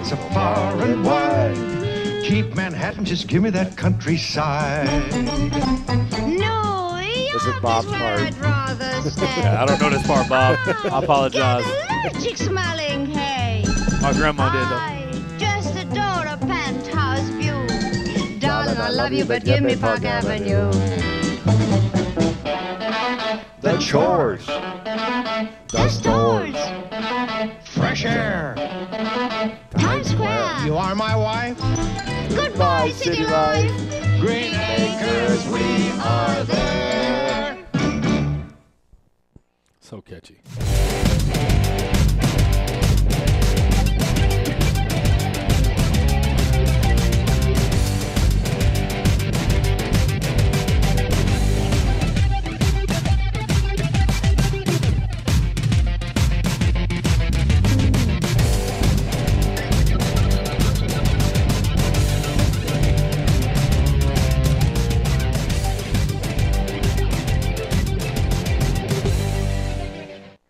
So far and wide, keep Manhattan, just give me that countryside. No, This is Bob's part. I'd rather stay. Yeah, I don't know this part, Bob. I apologize. Get allergic smelling hay. My grandma did, though. I just adore a penthouse view. Darling, I love you, but give me Park Avenue. The chores. The stores. Fresh air. Times Square. You are my wife. Goodbye, city life. Green Acres, we are there. So catchy.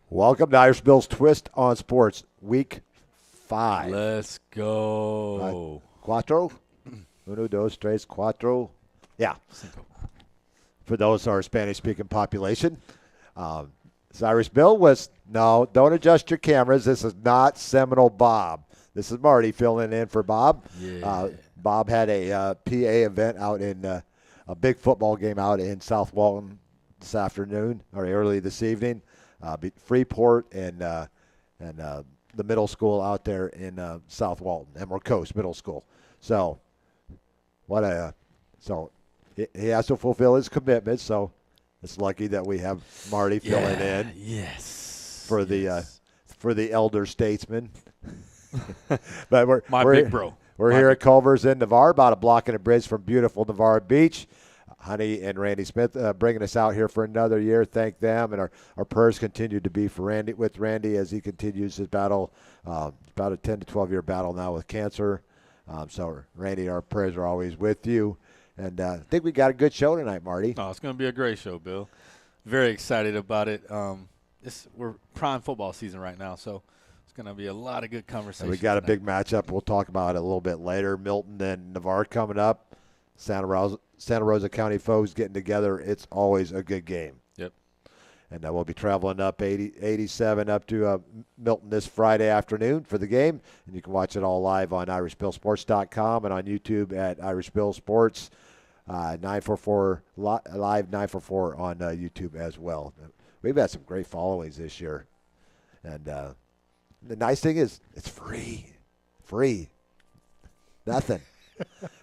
Welcome to Irish Bill's Twist on Sports, Week 5. Let's go. Cuatro? Uno, dos, tres, cuatro. Yeah. For those who are Spanish-speaking population. This Irish Bill was, no, don't adjust your cameras. This is not Seminole Bob. This is Marty filling in for Bob. Yeah. Bob had a PA event out in a big football game out in South Walton this afternoon, or early this evening. Freeport and the middle school out there in South Walton, Emerald Coast Middle School. So, he has to fulfill his commitment. So, it's lucky that we have Marty filling in. Yes. For the elder statesman. But we're big bro. We're here at Culver's in Navarre, about a block and a bridge from beautiful Navarre Beach. Honey and Randy Smith bringing us out here for another year. Thank them, and our prayers continue to be for Randy as he continues his battle, about a 10 to 12 year battle now with cancer. So Randy, our prayers are always with you, and I think we got a good show tonight, Marty. Oh, it's going to be a great show, Bill. Very excited about it. We're prime football season right now, so it's going to be a lot of good conversation. We got tonight. a big matchup. We'll talk about it a little bit later. Milton and Navarre coming up. Santa Rosa County foes getting together. It's always a good game. Yep. And we'll be traveling up 87 up to Milton this Friday afternoon for the game. And you can watch it all live on irishbillsports.com and on YouTube at Irish Bill Sports 944 live 944 on YouTube as well. We've had some great followings this year. And the nice thing is it's free. Nothing.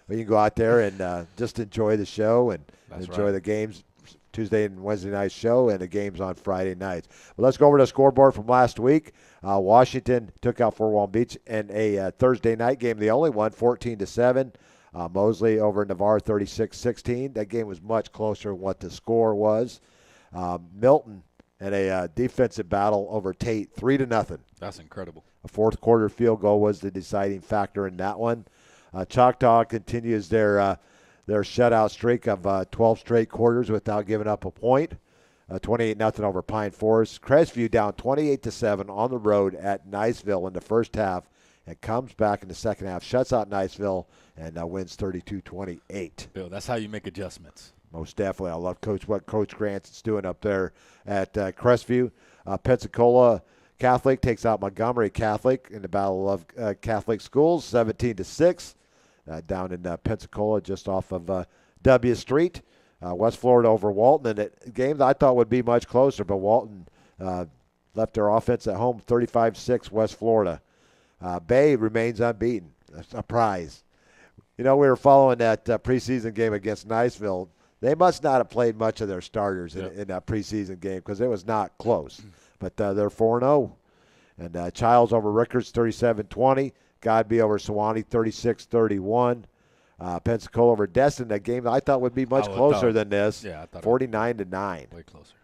You can go out there and just enjoy the show and enjoy the games, Tuesday and Wednesday night show, and the games on Friday nights. Well, let's go over to the scoreboard from last week. Washington took out Fort Walton Beach in a Thursday night game, the only one, 14-7. Mosley over Navarre, 36-16. That game was much closer than what the score was. Milton in a defensive battle over Tate, 3-0. That's incredible. A fourth quarter field goal was the deciding factor in that one. Choctaw continues their shutout streak of 12 straight quarters without giving up a point. 28-0 over Pine Forest. Crestview down 28-7 on the road at Niceville in the first half and comes back in the second half, shuts out Niceville, and wins 32-28. Bill, that's how you make adjustments. Most definitely. I love what Coach Grant's doing up there at Crestview. Pensacola Catholic takes out Montgomery Catholic in the Battle of Catholic Schools, 17-6. Down in Pensacola, just off of W Street. West Florida over Walton, and a game that I thought would be much closer, but Walton left their offense at home, 35-6 West Florida. Bay remains unbeaten. That's a prize. You know, we were following that preseason game against Niceville. They must not have played much of their starters in that preseason game because it was not close. But they're 4-0. And Childs over Rickards, 37-20. Godby over Sewanee, 36-31. Pensacola over Destin, a game I thought would be much closer than this. Yeah, I thought 49-9. way closer.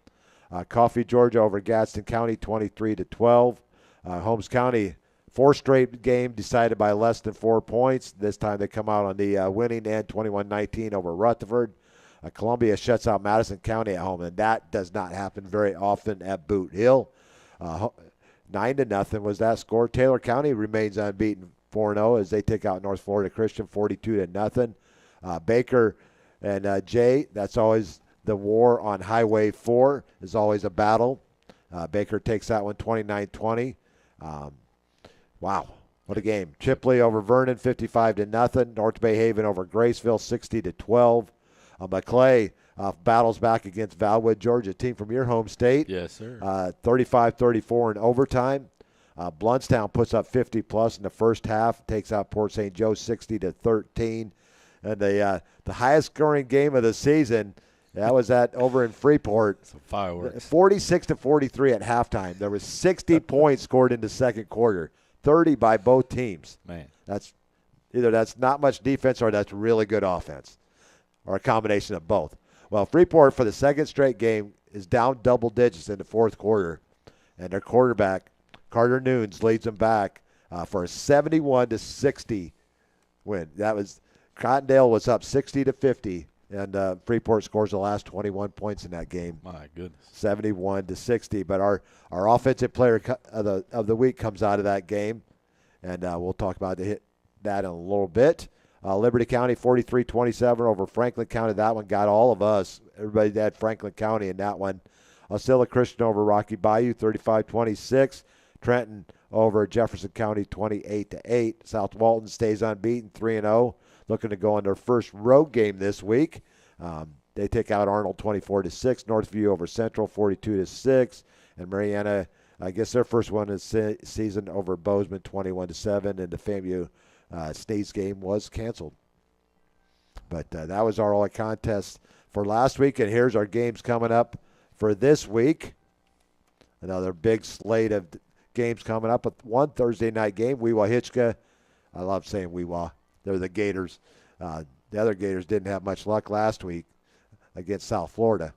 Coffee, Georgia over Gadsden County, 23-12. Holmes County, 4 straight game decided by less than 4 points. This time they come out on the winning end, 21-19 over Rutherford. Columbia shuts out Madison County at home, and that does not happen very often at Boot Hill. 9-0 was that score. Taylor County remains unbeaten, 4-0 as they take out North Florida Christian, 42-0. Baker and Jay, that's always the war on Highway 4 is always a battle. Baker takes that one 29-20. Wow, what a game. Chipley over Vernon, 55-0. North Bay Haven over Graceville, 60-12. McClay battles back against Valwood, Georgia, team from your home state. Yes, sir. 35-34 in overtime. Bluntstown puts up 50-plus in the first half, takes out Port St. Joe 60-13. And the highest scoring game of the season, that was over in Freeport. Some fireworks. 46-43 at halftime. There was 60 points scored in the second quarter, 30 by both teams. Man. That's not much defense or that's really good offense, or a combination of both. Well, Freeport for the second straight game is down double digits in the fourth quarter, and their quarterback, Carter Nunes, leads them back for a 71-60 win. That was Cottondale was up 60-50, and Freeport scores the last 21 points in that game. My goodness. 71-60. But our offensive player of the week comes out of that game, and we'll talk about that in a little bit. Liberty County 43-27 over Franklin County. That one got all of us. Everybody that had Franklin County in that one. Osceola Christian over Rocky Bayou 35-26. Trenton over Jefferson County 28-8. South Walton stays unbeaten 3-0. Looking to go on their first road game this week. They take out Arnold 24-6. Northview over Central 42-6. And Mariana, I guess their first one this season over Bozeman 21-7. And the FAMU Sneeze game was canceled. But that was our all contest for last week, and here's our games coming up for this week. Another big slate of games coming up. One Thursday night game, Weewa Hitchka. I love saying Weewa. They're the Gators. The other Gators didn't have much luck last week against South Florida.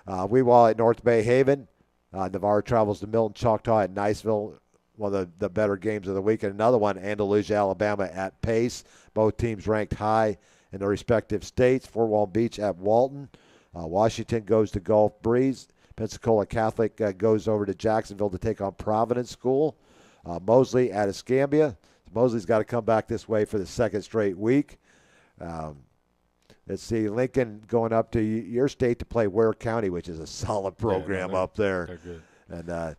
Weewa at North Bay Haven. Navarre travels to Milton Choctaw at Niceville. One of the better games of the week. And another one, Andalusia, Alabama at Pace. Both teams ranked high in their respective states. Fort Walton Beach at Walton. Washington goes to Gulf Breeze. Pensacola Catholic goes over to Jacksonville to take on Providence School. Mosley at Escambia. Mosley's got to come back this way for the second straight week. Let's see, Lincoln going up to your state to play Ware County, which is a solid program up there. They're good. And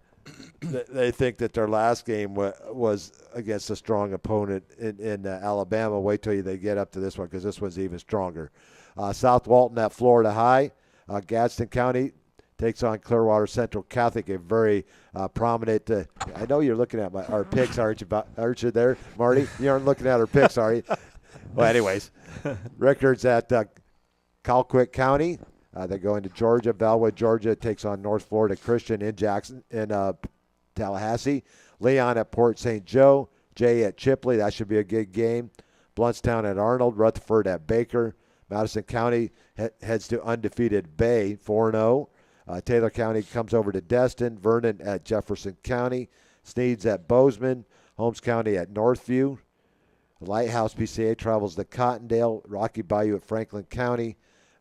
they think that their last game was against a strong opponent in Alabama. Wait till they get up to this one because this one's even stronger. South Walton at Florida High. Gadsden County takes on Clearwater Central Catholic, a very prominent. I know you're looking at our picks, aren't you there, Marty? You aren't looking at our picks, are you? Well, anyways, Rickards at Colquitt County. They go into Georgia. Valwood, Georgia takes on North Florida Christian in Tallahassee. Leon at Port St. Joe. Jay at Chipley. That should be a good game. Bluntstown at Arnold. Rutherford at Baker. Madison County heads to undefeated Bay, 4-0. Taylor County comes over to Destin. Vernon at Jefferson County. Sneeds at Bozeman. Holmes County at Northview. Lighthouse PCA travels to Cottondale. Rocky Bayou at Franklin County.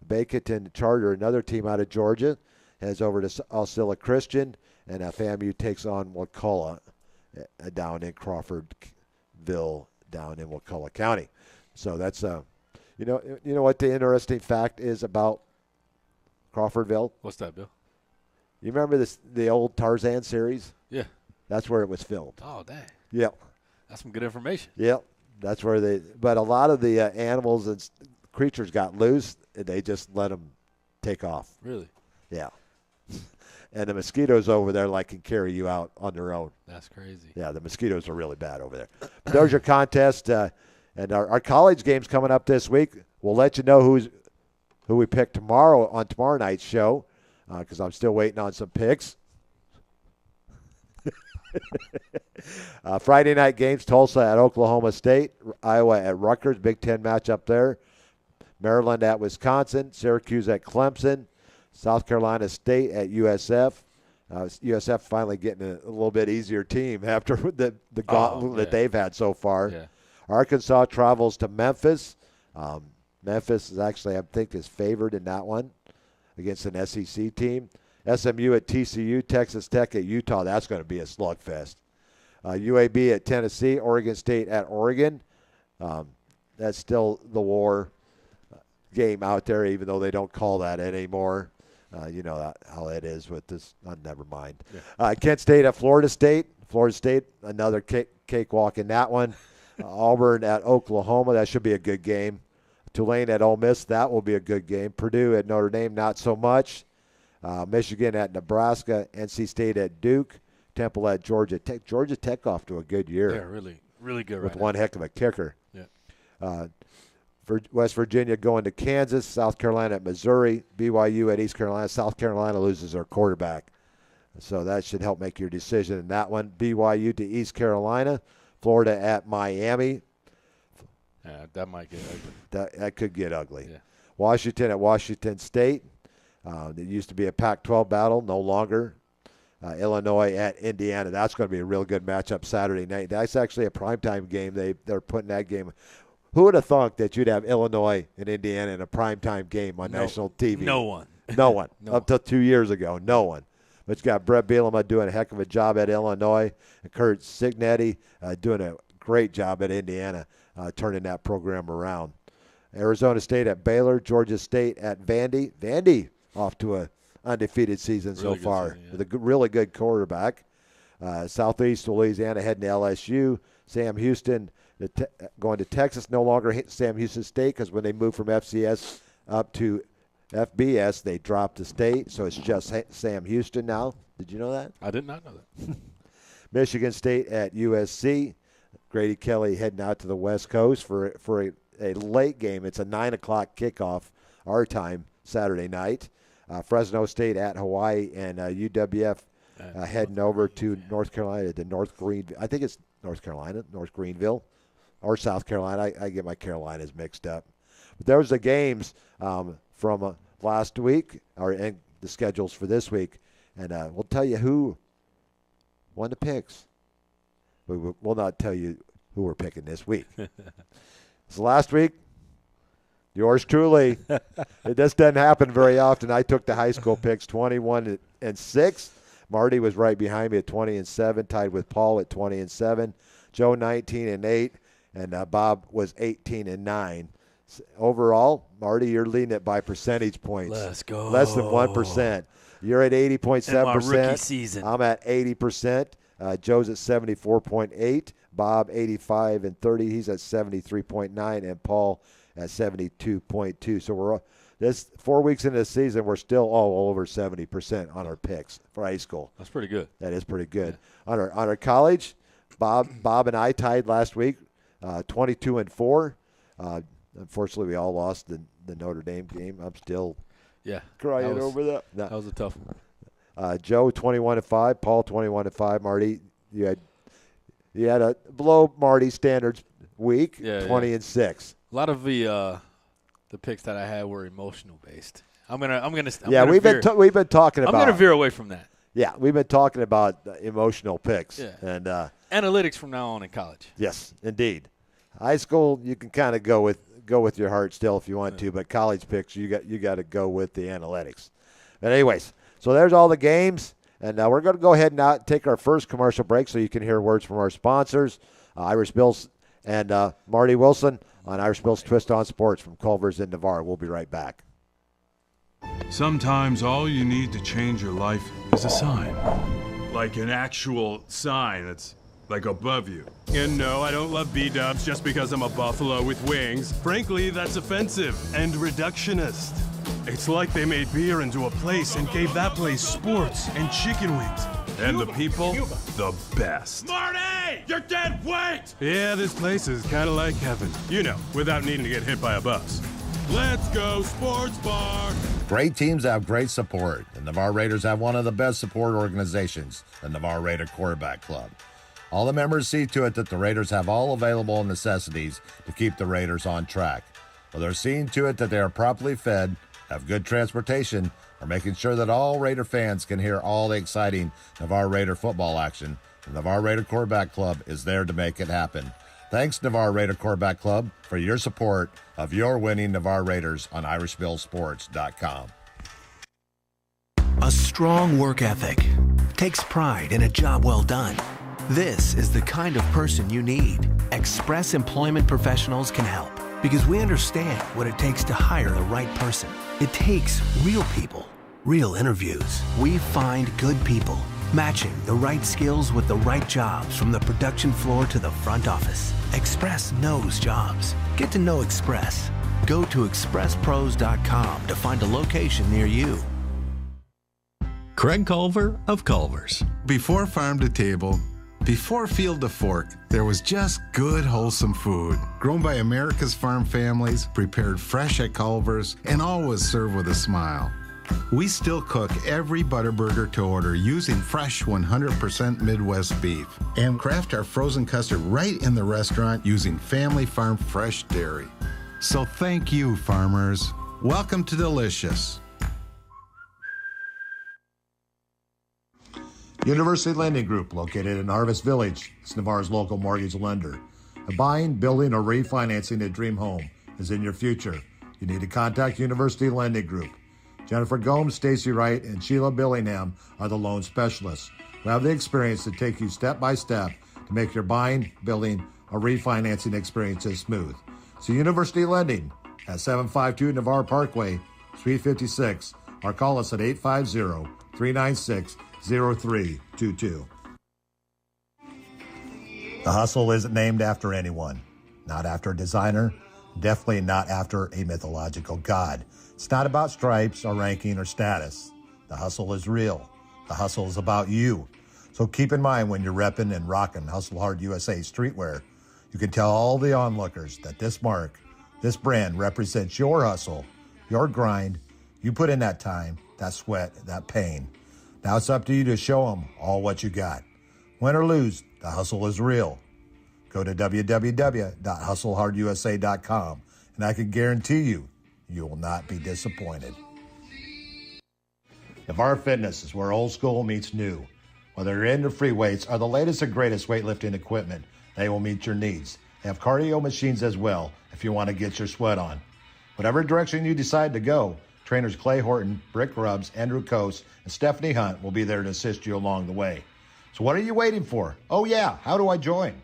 Baconton Charter, another team out of Georgia, heads over to Osceola Christian, and FAMU takes on Wakulla down in Crawfordville, down in Wakulla County. So that's you know what the interesting fact is about Crawfordville? What's that, Bill? You remember the old Tarzan series? Yeah. That's where it was filmed. Oh, dang. Yep. That's some good information. Yep. That's where but a lot of the animals and creatures got loose, and they just let them take off. Really? Yeah. And the mosquitoes over there can carry you out on their own. That's crazy. Yeah, the mosquitoes are really bad over there. But there's your contest, and our college game's coming up this week. We'll let you know who we pick tomorrow on tomorrow night's show, because I'm still waiting on some picks. Friday night games, Tulsa at Oklahoma State, Iowa at Rutgers, Big Ten matchup there. Maryland at Wisconsin, Syracuse at Clemson, South Carolina State at USF. USF finally getting a little bit easier team after the gauntlet that they've had so far. Yeah. Arkansas travels to Memphis. Memphis is actually, I think, is favored in that one against an SEC team. SMU at TCU, Texas Tech at Utah. That's going to be a slugfest. UAB at Tennessee, Oregon State at Oregon. That's still the war game out there, even though they don't call that anymore. You know how it is with this. Never mind. Yeah. Kent State at Florida State. Florida State, another cakewalk in that one. Auburn at Oklahoma. That should be a good game. Tulane at Ole Miss. That will be a good game. Purdue at Notre Dame, not so much. Michigan at Nebraska. NC State at Duke. Temple at Georgia Tech. Georgia Tech off to a good year. Yeah, really, really good with one heck of a kicker. Yeah. For West Virginia going to Kansas, South Carolina at Missouri, BYU at East Carolina. South Carolina loses their quarterback. So that should help make your decision in that one. BYU to East Carolina, Florida at Miami. Yeah, that might get ugly. That could get ugly. Yeah. Washington at Washington State. It used to be a Pac-12 battle, no longer. Illinois at Indiana. That's going to be a real good matchup Saturday night. That's actually a primetime game. They're putting that game. Who would have thought that you'd have Illinois and Indiana in a primetime game on national TV? No one. No one. Up till 2 years ago, no one. But you got Brett Bielema doing a heck of a job at Illinois, and Kurt Signetti doing a great job at Indiana, turning that program around. Arizona State at Baylor, Georgia State at Vandy. Vandy off to a undefeated season so far season, with a really good quarterback. Southeast Louisiana heading to LSU. Sam Houston going to Texas, no longer Sam Houston State, because when they moved from FCS up to FBS, they dropped the state, so it's just Sam Houston now. Did you know that? I did not know that. Michigan State at USC. Grady Kelly heading out to the West Coast for a late game. It's a 9 o'clock kickoff our time Saturday night. Fresno State at Hawaii, and UWF heading over to North Carolina, to North Greenville. I think it's North Carolina, North Greenville, or South Carolina. I get my Carolinas mixed up. But there was the games from last week, and the schedules for this week, and we'll tell you who won the picks. We'll not tell you who we're picking this week. So last week, yours truly. This doesn't happen very often. I took the high school picks 21-6. Marty was right behind me at 20-7, tied with Paul at 20-7. Joe 19-8, and Bob was 18-9. Overall, Marty, you're leading it by percentage points. Let's go. Less than 1%. You're at 80.7%. My rookie season. I'm at 80%. Joe's at 74.8. Bob 85-30. He's at 73.9, and Paul at 72.2. So we're this 4 weeks into the season, we're still all over 70% on our picks for high school. That's pretty good. That is pretty good. Yeah. On our college, Bob and I tied last week, 22-4. Unfortunately, we all lost the Notre Dame game. I'm still crying over that. No. That was a tough one. Joe 21-5, Paul 21-5. Marty, you had a below Marty standards week, 20-6. A lot of the picks that I had were emotional based. I'm gonna. We've been talking about. I'm gonna veer away from that. Yeah, we've been talking about emotional picks and analytics from now on in college. Yes, indeed. High school, you can kind of go with your heart still if you want to, but college picks, you got to go with the analytics. But anyways, so there's all the games, and we're going to go ahead and now take our first commercial break so you can hear words from our sponsors, Irish Bills and Marty Wilson on Irish Bills Twist on Sports from Culver's in Navarre. We'll be right back. Sometimes all you need to change your life is a sign. Like an actual sign that's like above you. And no, I don't love B-dubs just because I'm a buffalo with wings. Frankly, that's offensive and reductionist. It's like they made beer into a place and gave that place sports and chicken wings. And the people, the best. Marty! You're dead weight! Yeah, this place is kind of like heaven. You know, without needing to get hit by a bus. Let's go, Sports Bar! Great teams have great support. The Navarre Raiders have one of the best support organizations, the Navarre Raider Quarterback Club. All the members see to it that the Raiders have all available necessities to keep the Raiders on track. Well, they're seeing to it that they are properly fed, have good transportation, are making sure that all Raider fans can hear all the exciting Navarre Raider football action. The Navarre Raider Quarterback Club is there to make it happen. Thanks, Navarre Raider Quarterback Club, for your support of your winning Navarre Raiders on IrishBillSports.com. A strong work ethic takes pride in a job well done. This is the kind of person you need. Express Employment Professionals can help because we understand what it takes to hire the right person. It takes real people, real interviews. We find good people, matching the right skills with the right jobs from the production floor to the front office. Express knows jobs. Get to know Express. Go to expresspros.com to find a location near you. Craig Culver of Culver's. Before farm to table, before field to fork, there was just good, wholesome food. Grown by America's farm families, prepared fresh at Culver's, and always served with a smile. We still cook every Butterburger to order using fresh 100% Midwest beef and craft our frozen custard right in the restaurant using family farm fresh dairy. So thank you, farmers. Welcome to Delicious. University Lending Group, located in Harvest Village, is Navarre's local mortgage lender. A buying, building, or refinancing a dream home is in your future. You need to contact University Lending Group. Jennifer Gomes, Stacy Wright, and Sheila Billingham are the loan specialists who have the experience to take you step by step to make your buying, building, or refinancing experiences smooth. So University Lending at 752 Navarre Parkway, Suite 56, or call us at 850-396-0322. The Hustle isn't named after anyone, not after a designer, definitely not after a mythological god. It's not about stripes or ranking or status. The Hustle is real. The Hustle is about you. So keep in mind when you're repping and rocking Hustle Hard USA streetwear, you can tell all the onlookers that this mark, this brand represents your hustle, your grind. You put in that time, that sweat, that pain. Now it's up to you to show them all what you got. Win or lose, the hustle is real. Go to www.hustlehardusa.com and I can guarantee you, you will not be disappointed. Navarre Fitness is where old school meets new. Whether you're into free weights or the latest and greatest weightlifting equipment, they will meet your needs. They have cardio machines as well if you want to get your sweat on. Whatever direction you decide to go, trainers Clay Horton, Brick Grubbs, Andrew Coase, and Stephanie Hunt will be there to assist you along the way. So what are you waiting for? Oh yeah, how do I join?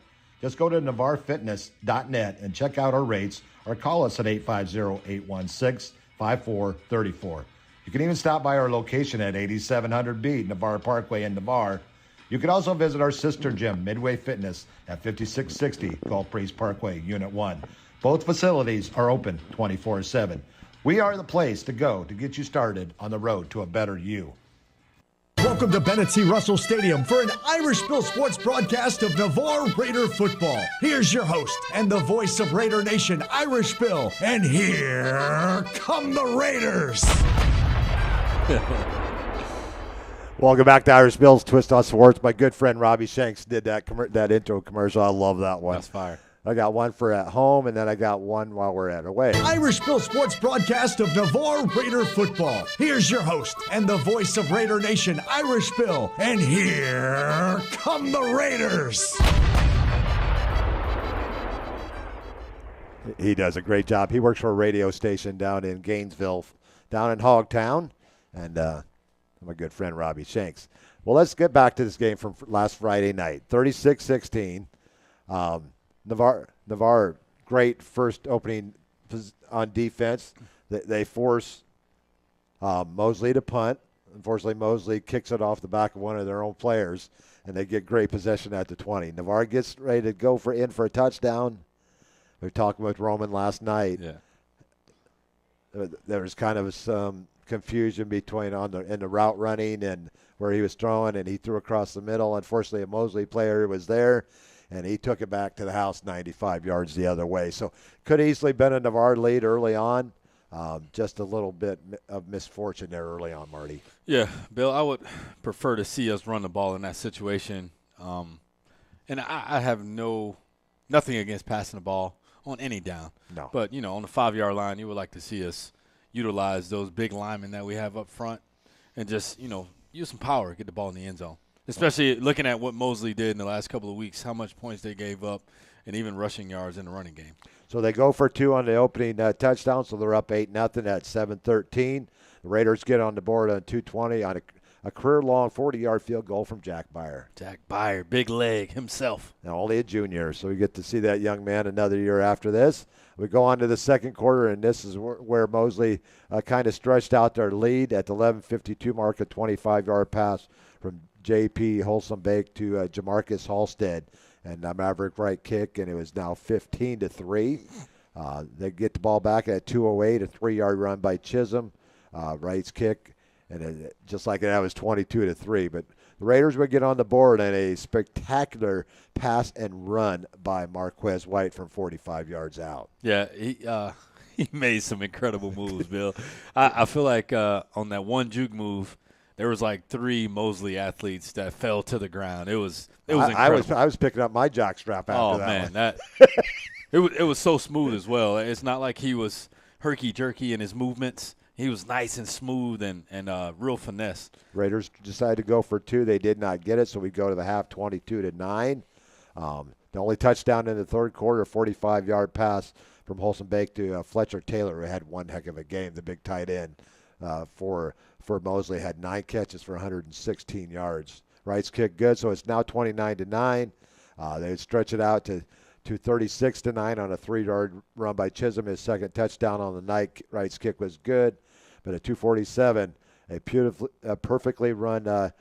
Just go to navarrefitness.net and check out our rates or call us at 850-816-5434. You can even stop by our location at 8700B Navarre Parkway in Navarre. You can also visit our sister gym, Midway Fitness, at 5660 Gulf Breeze Parkway, Unit 1. Both facilities are open 24/7. We are the place to go to get you started on the road to a better you. Welcome to Bennett C. Russell Stadium for an Irish Bill Sports broadcast of Navarre Raider football. Here's your host and the voice of Raider Nation, Irish Bill. And here come the Raiders. Welcome back to Irish Bill's Twist on Sports. My good friend Robbie Shanks did that intro commercial. I love that one. That's fire. I got one for at home, and then I got one while we're at away. Irish Bill Sports broadcast of Navarre Raider football. Here's your host and the voice of Raider Nation, Irish Bill. And here come the Raiders. He does a great job. He works for a radio station down in Gainesville, down in Hogtown, and my good friend Robbie Shanks. Well, let's get back to this game from last Friday night, 36-16. Navarre, great first opening on defense. They force Mosley to punt. Unfortunately, Mosley kicks it off the back of one of their own players, and they get great possession at the 20. Navarre gets ready to go for a touchdown. We were talking with Roman last night. Yeah. There was kind of some confusion between in the route running and where he was throwing, and he threw across the middle. Unfortunately, a Mosley player was there, and he took it back to the house 95 yards the other way. So could easily been a Navarre lead early on. Just a little bit of misfortune there early on, Marty. Yeah, Bill, I would prefer to see us run the ball in that situation. And I have nothing against passing the ball on any down. No. But, on the 5-yard line, you would like to see us utilize those big linemen that we have up front and just, use some power, get the ball in the end zone. Especially looking at what Mosley did in the last couple of weeks, how much points they gave up, and even rushing yards in the running game. So they go for 2 on the opening touchdown, so they're up 8-0 at 7:13. The Raiders get on the board on 2:20 on a career-long 40-yard field goal from Jack Byer. Jack Byer, big leg himself. Now only a junior, so we get to see that young man another year after this. We go on to the second quarter, and this is where Mosley kind of stretched out their lead at the 11:52 mark, a 25-yard pass from J.P. Holsombeek to Jamarcus Halstead. And Maverick right kick, and it was now 15-3. They get the ball back at 2:08, a 3-yard run by Chisholm. Right's kick, and just like that, it was 22-3. But the Raiders would get on the board and a spectacular pass and run by Marquez White from 45 yards out. Yeah, he made some incredible moves, Bill. I feel like on that one juke move, there was like 3 Mosley athletes that fell to the ground. It was incredible. I was picking up my jock strap after that. Man, it was so smooth as well. It's not like he was herky jerky in his movements. He was nice and smooth and real finesse. Raiders decided to go for 2. They did not get it, so we go to the half 22-9. The only touchdown in the third quarter, a 45-yard pass from Holsombeek to Fletcher Taylor, who had one heck of a game, the big tight end for Mosley, had 9 catches for 116 yards. Right's kick good, so it's now 29-9. They stretch it out to 36-9 on a 3-yard run by Chisholm. His second touchdown on the night. Right's kick was good, but at 2:47, a perfectly run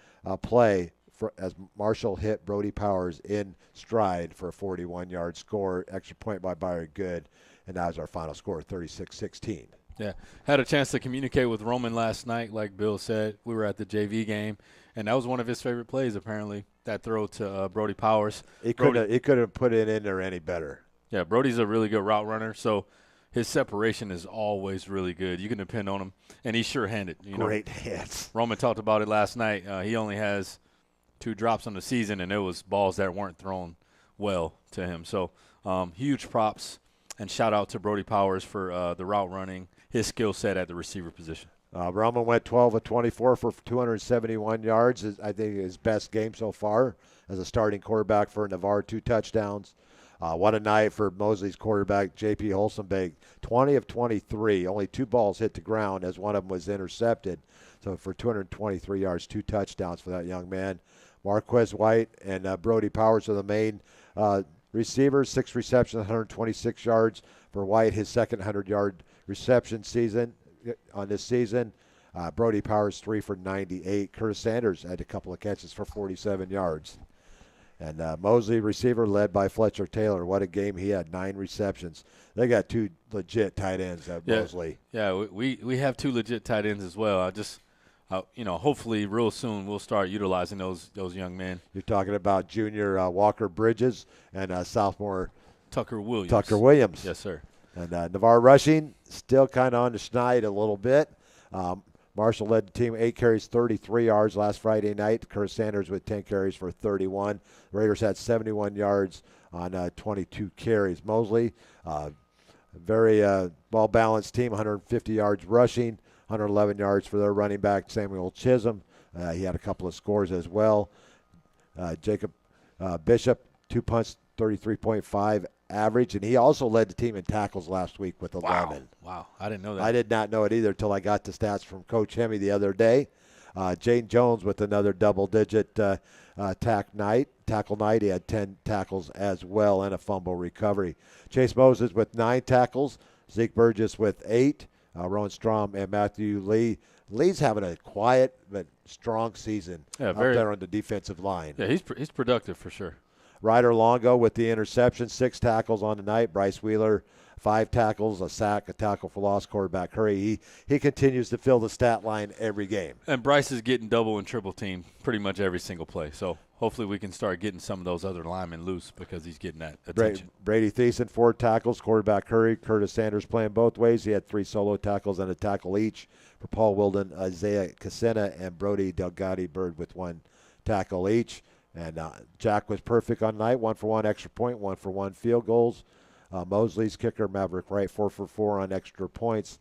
play as Marshall hit Brody Powers in stride for a 41-yard score. Extra point by Byron Good, and that was our final score, 36-16. Yeah, had a chance to communicate with Roman last night, like Bill said. We were at the JV game, and that was one of his favorite plays, apparently, that throw to Brody Powers. He couldn't put it in there any better. Yeah, Brody's a really good route runner, so his separation is always really good. You can depend on him, and he's sure-handed. Great hands. Roman talked about it last night. He only has 2 drops on the season, and it was balls that weren't thrown well to him. So huge props, and shout-out to Brody Powers for the route running, his skill set at the receiver position. Roman went 12 of 24 for 271 yards. I think his best game so far as a starting quarterback for Navarre, 2 touchdowns. What a night for Mosley's quarterback, J.P. Holsombeek. 20 of 23, only 2 balls hit the ground as one of them was intercepted. So for 223 yards, 2 touchdowns for that young man. Marquez White and Brody Powers are the main receivers, 6 receptions, 126 yards for White, his second 100-yard reception season on this season. Brody Powers 3 for 98. Curtis Sanders had a couple of catches for 47 yards. And Mosley receiver led by Fletcher Taylor. What a game he had, 9 receptions. They got 2 legit tight ends at Mosley. Yeah, we have 2 legit tight ends as well. Hopefully real soon we'll start utilizing those young men. You're talking about junior Walker Bridges and sophomore Tucker Williams. Yes, sir. And Navarre rushing, still kind of on the schneid a little bit. Marshall led the team 8 carries, 33 yards last Friday night. Curtis Sanders with 10 carries for 31. The Raiders had 71 yards on 22 carries. Mosley, very well-balanced team, 150 yards rushing, 111 yards for their running back, Samuel Chisholm. He had a couple of scores as well. Jacob Bishop, 2 punts, 33.5 average, and he also led the team in tackles last week with 11. Wow. I didn't know that. I did not know it either until I got the stats from Coach Hemme the other day. Jane Jones with another double-digit tackle night. He had 10 tackles as well and a fumble recovery. Chase Moses with 9 tackles. Zeke Burgess with 8. Rowan Strom and Matthew Lee. Lee's having a quiet but strong season up there on the defensive line. Yeah, he's productive for sure. Ryder Longo with the interception, 6 tackles on the night. Bryce Wheeler, 5 tackles, a sack, a tackle for loss. Quarterback Curry, he continues to fill the stat line every game. And Bryce is getting double and triple team pretty much every single play. So hopefully we can start getting some of those other linemen loose because he's getting that attention. Brady Thiessen, 4 tackles. Quarterback Curry, Curtis Sanders playing both ways. He had 3 solo tackles and a tackle each for Paul Wilden, Isaiah Casena, and Brody Delgado Bird with 1 tackle each. And Jack was perfect on night, 1 for 1 extra point, 1 for 1 field goals. Mosley's kicker, Maverick Wright, 4 for 4 on extra points.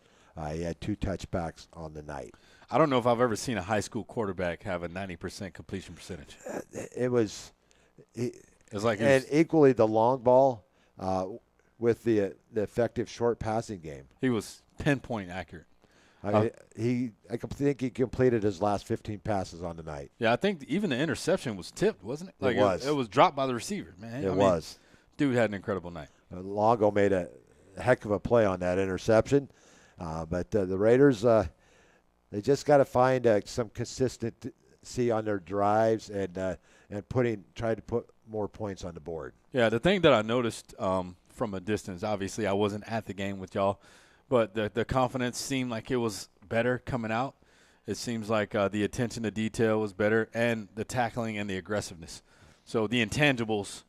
He had 2 touchbacks on the night. I don't know if I've ever seen a high school quarterback have a 90% completion percentage. It was like and equally the long ball with the effective short passing game. He was pinpoint accurate. I think he completed his last 15 passes on the night. Yeah, I think even the interception was tipped, wasn't it? It was. It was dropped by the receiver, man. It was. Dude had an incredible night. Longo made a heck of a play on that interception. But the Raiders, they just got to find some consistency on their drives and try to put more points on the board. Yeah, the thing that I noticed from a distance, obviously I wasn't at the game with y'all, but the confidence seemed like it was better coming out. It seems like the attention to detail was better, and the tackling and the aggressiveness. So the intangibles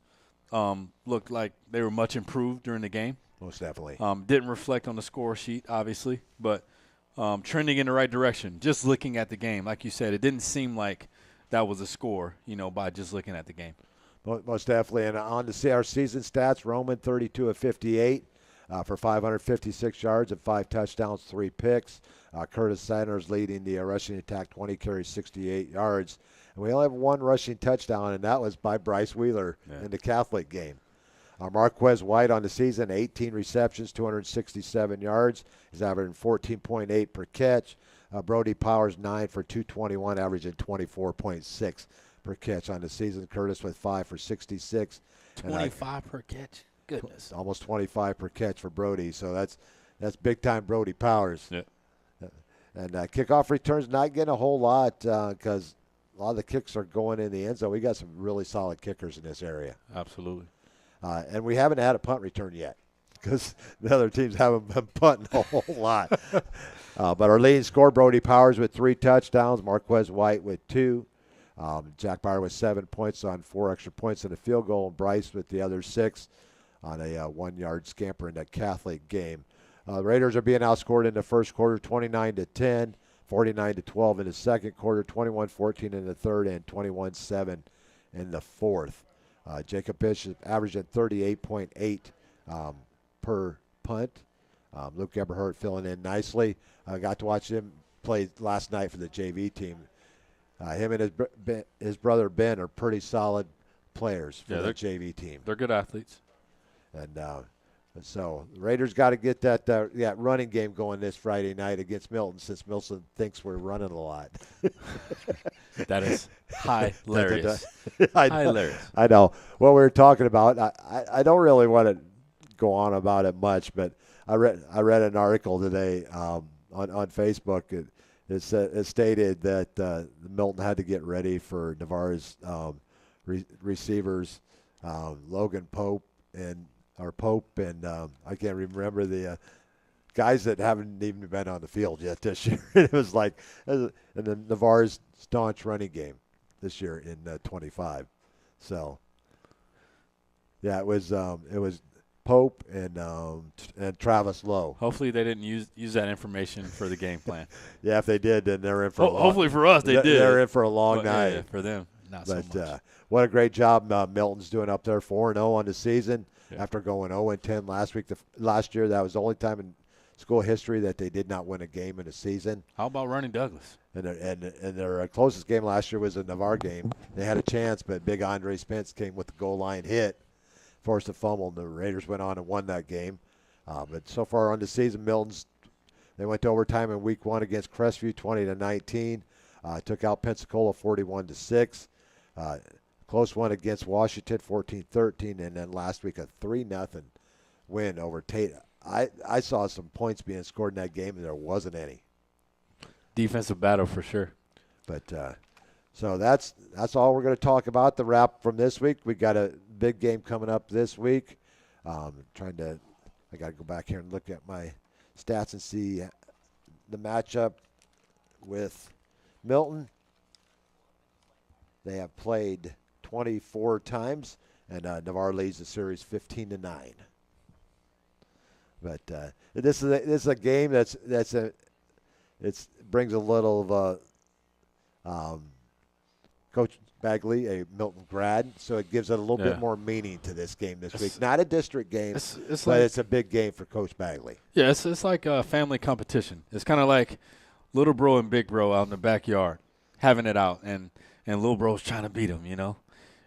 looked like they were much improved during the game. Most definitely. Didn't reflect on the score sheet, obviously, but trending in the right direction. Just looking at the game, like you said, it didn't seem like that was a score, by just looking at the game. Most definitely. And on to see our season stats, Roman 32 of 58 for 556 yards and 5 touchdowns, 3 picks. Curtis Sanders leading the rushing attack, 20 carries, 68 yards. And we only have 1 rushing touchdown, and that was by Bryce Wheeler in the Catholic game. Marquez White on the season, 18 receptions, 267 yards. He's averaging 14.8 per catch. Brody Powers, 9 for 221, averaging 24.6 per catch on the season. Curtis with 5 for 66. 25 per catch? Goodness. Almost 25 per catch for Brody. So that's big-time Brody Powers. Yeah. And kickoff returns not getting a whole lot because a lot of the kicks are going in the end zone. We got some really solid kickers in this area. Absolutely. And we haven't had a punt return yet because the other teams haven't been punting a whole lot. But our leading scorer, Brody Powers, with 3 touchdowns. Marquez White with 2. Jack Bauer with 7 points on 4 extra points and a field goal. And Bryce with the other 6 on a 1-yard scamper in that Catholic game. The Raiders are being outscored in the first quarter, 29-10, 49-12 in the second quarter, 21-14 in the third, and 21-7 in the fourth. Jacob Bishop averaging 38.8 per punt. Luke Eberhardt filling in nicely. I got to watch him play last night for the JV team. Him and his brother Ben are pretty solid players for the JV team. They're good athletes. And so the Raiders got to get that running game going this Friday night against Milton, since Milton thinks we're running a lot. That is hilarious. I know. What we were talking about, I don't really want to go on about it much, but I read an article today on Facebook. It stated that Milton had to get ready for Navarre's receivers, Logan Pope and I can't remember the guys that haven't even been on the field yet this year. It was like and then Navarre's staunch running game this year in 25. So yeah, it was Pope and Travis Lowe. Hopefully they didn't use that information for the game plan. Yeah, if they did, then they're in for a long. Hopefully for us they did. They're in for a long night. Yeah, for them, not so much. What a great job Milton's doing up there, 4-0 on the season after going 0-10 last year. That was the only time in school history that they did not win a game in a season. How about running Douglas? And their closest game last year was the Navarre game. They had a chance, but big Andre Spence came with the goal line hit, forced a fumble, and the Raiders went on and won that game. But so far on the season, they went to overtime in week 1 against Crestview, 20-19. Took out Pensacola 41-6. Close one against Washington, 14-13, and then last week a 3-0 win over Tate. I saw some points being scored in that game, and there wasn't any. Defensive battle for sure. But So that's all we're going to talk about. The wrap from this week. We got a big game coming up this week. I got to go back here and look at my stats and see the matchup with Milton. They have played 24 times, and Navarre leads the series 15-9. But this is a game it brings a little of Coach Bagley, a Milton grad, so it gives it a little bit more meaning to this game this week. Not a district game, but it's a big game for Coach Bagley. Yeah, it's like a family competition. It's kind of like little bro and big bro out in the backyard having it out, and little bro's trying to beat him,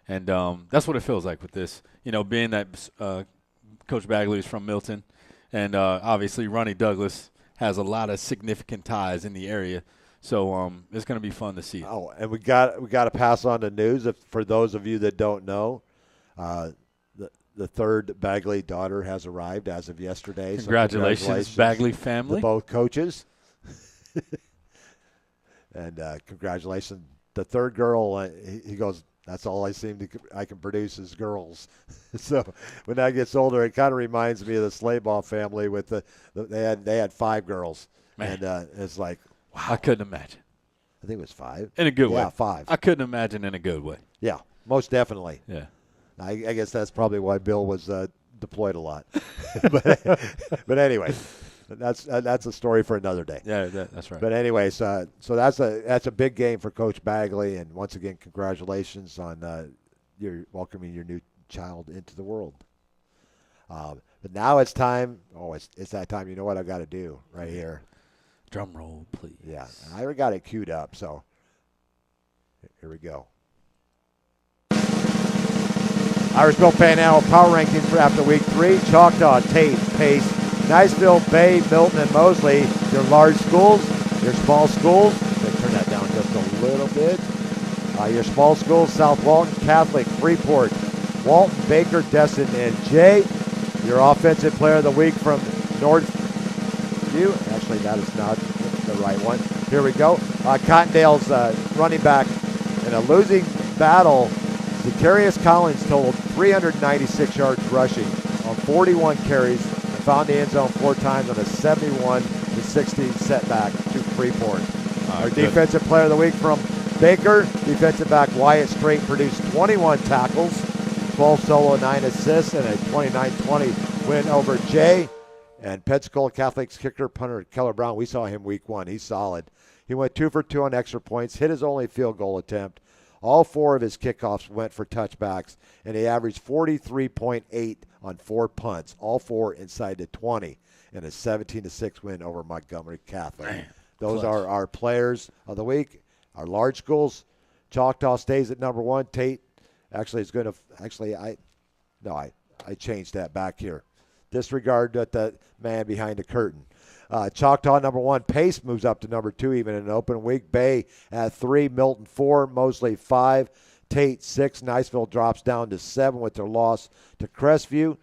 And that's what it feels like with this. Being that Coach Bagley is from Milton, and obviously Ronnie Douglas has a lot of significant ties in the area. So it's going to be fun to see. Oh, and we got to pass on the news. For those of you that don't know, the third Bagley daughter has arrived as of yesterday. Congratulations, Bagley family. To both coaches. And congratulations. The third girl, he goes, that's all I can produce is girls. So when that gets older, it kind of reminds me of the Slaybaugh family with they had 5 girls. Man. And it's like, wow. I couldn't imagine. I think it was 5. In a good way. Yeah, 5. I couldn't imagine in a good way. Yeah, most definitely. Yeah. I guess that's probably why Bill was deployed a lot. but anyway, that's a story for another day. Yeah, that's right. But anyway, so that's a big game for Coach Bagley, and once again, congratulations on your welcoming your new child into the world. But now it's time. Oh, it's that time. You know what I've got to do right here. Drum roll, please. Yeah, I already got it queued up, so here we go. Irishville Panhandle Power Rankings for after Week 3. Choctaw, Tate, Pace, Niceville, Bay, Milton, and Mosley. Your large schools, your small schools. Let's turn that down just a little bit. Your small schools, South Walton, Catholic, Freeport, Walton, Baker, Destin, and Jay. Your offensive player of the week from Northview. Actually, that is not the right one. Here we go. Cottondale's running back in a losing battle. Zacharias Collins totaled 396 yards rushing on 41 carries and found the end zone 4 times on a 71-16 setback to Freeport. Our defensive player of the week from Baker, defensive back Wyatt Strait produced 21 tackles, 12 solo, 9 assists, and a 29-20 win over Jay. And Pensacola Catholic's kicker, punter Keller Brown, we saw him week 1. He's solid. He went 2 for 2 on extra points, hit his only field goal attempt. All 4 of his kickoffs went for touchbacks, and he averaged 43.8 on 4 punts, all 4 inside the 20, and a 17-6 win over Montgomery Catholic. Man, those are our players of the week. Our large schools, Choctaw stays at number 1. Tate actually is going to I changed that back here. Disregard the man behind the curtain. Choctaw number 1. Pace moves up to number 2 even in an open week. Bay at 3. Milton 4. Mosley 5. Tate 6. Niceville drops down to 7 with their loss to Crestview.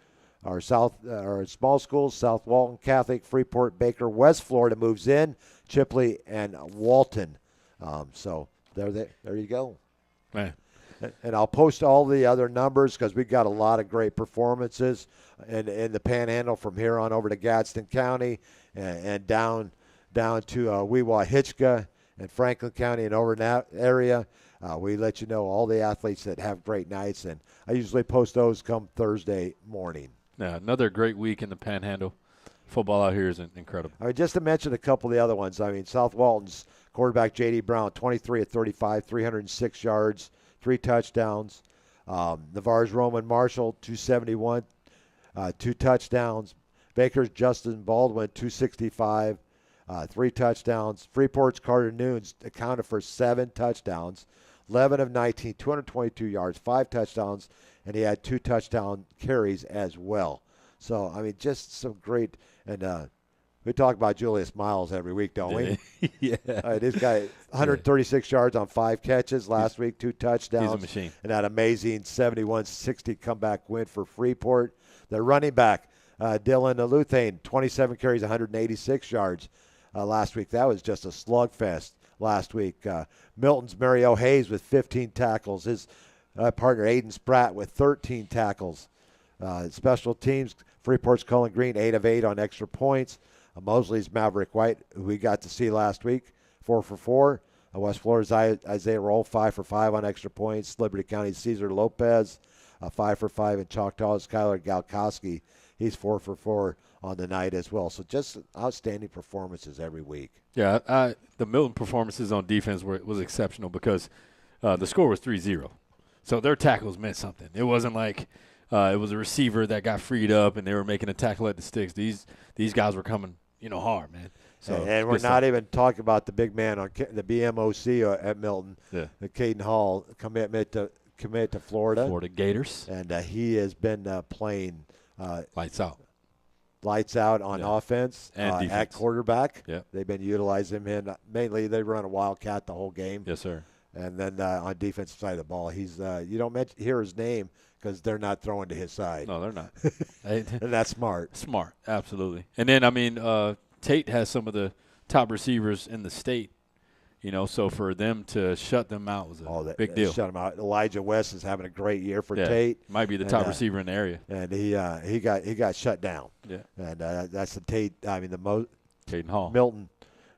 Our small schools, South Walton Catholic, Freeport, Baker, West Florida moves in. Chipley and Walton. So there you go. Man. And I'll post all the other numbers because we've got a lot of great performances in the Panhandle from here on over to Gadsden County and down to Weewa-Hitchcock and Franklin County and over in that area. We let you know all the athletes that have great nights, and I usually post those come Thursday morning. Yeah, another great week in the Panhandle. Football out here is incredible. I mean, just to mention a couple of the other ones. I mean, South Walton's quarterback J.D. Brown, 23 of 35, 306 yards, 3 touchdowns. Navarre's Roman Marshall, 271, 2 touchdowns. Baker's Justin Baldwin, 265, 3 touchdowns. Freeport's Carter Noons accounted for 7 touchdowns, 11 of 19, 222 yards, 5 touchdowns, and he had 2 touchdown carries as well. So, I mean, just some great – and we talk about Julius Miles every week, don't we? Yeah. This guy, 136 yards on 5 catches last week, 2 touchdowns. He's a machine. And that amazing 71-60 comeback win for Freeport. The running back, Dylan Luthane, 27 carries, 186 yards last week. That was just a slugfest last week. Milton's Mario Hayes with 15 tackles. His partner Aiden Spratt with 13 tackles. Special teams, Freeport's Cullen Green, 8 of 8 on extra points. Mosley's Maverick White, who we got to see last week, 4 for 4. West Florida's Isaiah Roll, 5 for 5 on extra points. Liberty County's Cesar Lopez, 5 for 5. And Choctaw's Kyler Galkowski, he's 4 for 4 on the night as well. So just outstanding performances every week. Yeah, the Milton performances on defense was exceptional because the score was 3-0. So their tackles meant something. It wasn't like it was a receiver that got freed up and they were making a tackle at the sticks. These guys were coming, hard, man. So and we're not even talking about the big man on the BMOC at Milton, Caden Hall, commit to Florida. Florida Gators. And he has been playing lights out. Lights out on offense and at quarterback. Yeah. They've been utilizing him in. Mainly they run a wildcat the whole game. Yes, sir. And then on defensive side of the ball, he's you don't hear his name because they're not throwing to his side. No, they're not. And that's smart. Smart, absolutely. And then, Tate has some of the top receivers in the state, so for them to shut them out was a big deal. Shut them out. Elijah West is having a great year for Tate. Might be the top receiver in the area. And he got shut down. Yeah. And that's the Tate. Caden Hall. Milton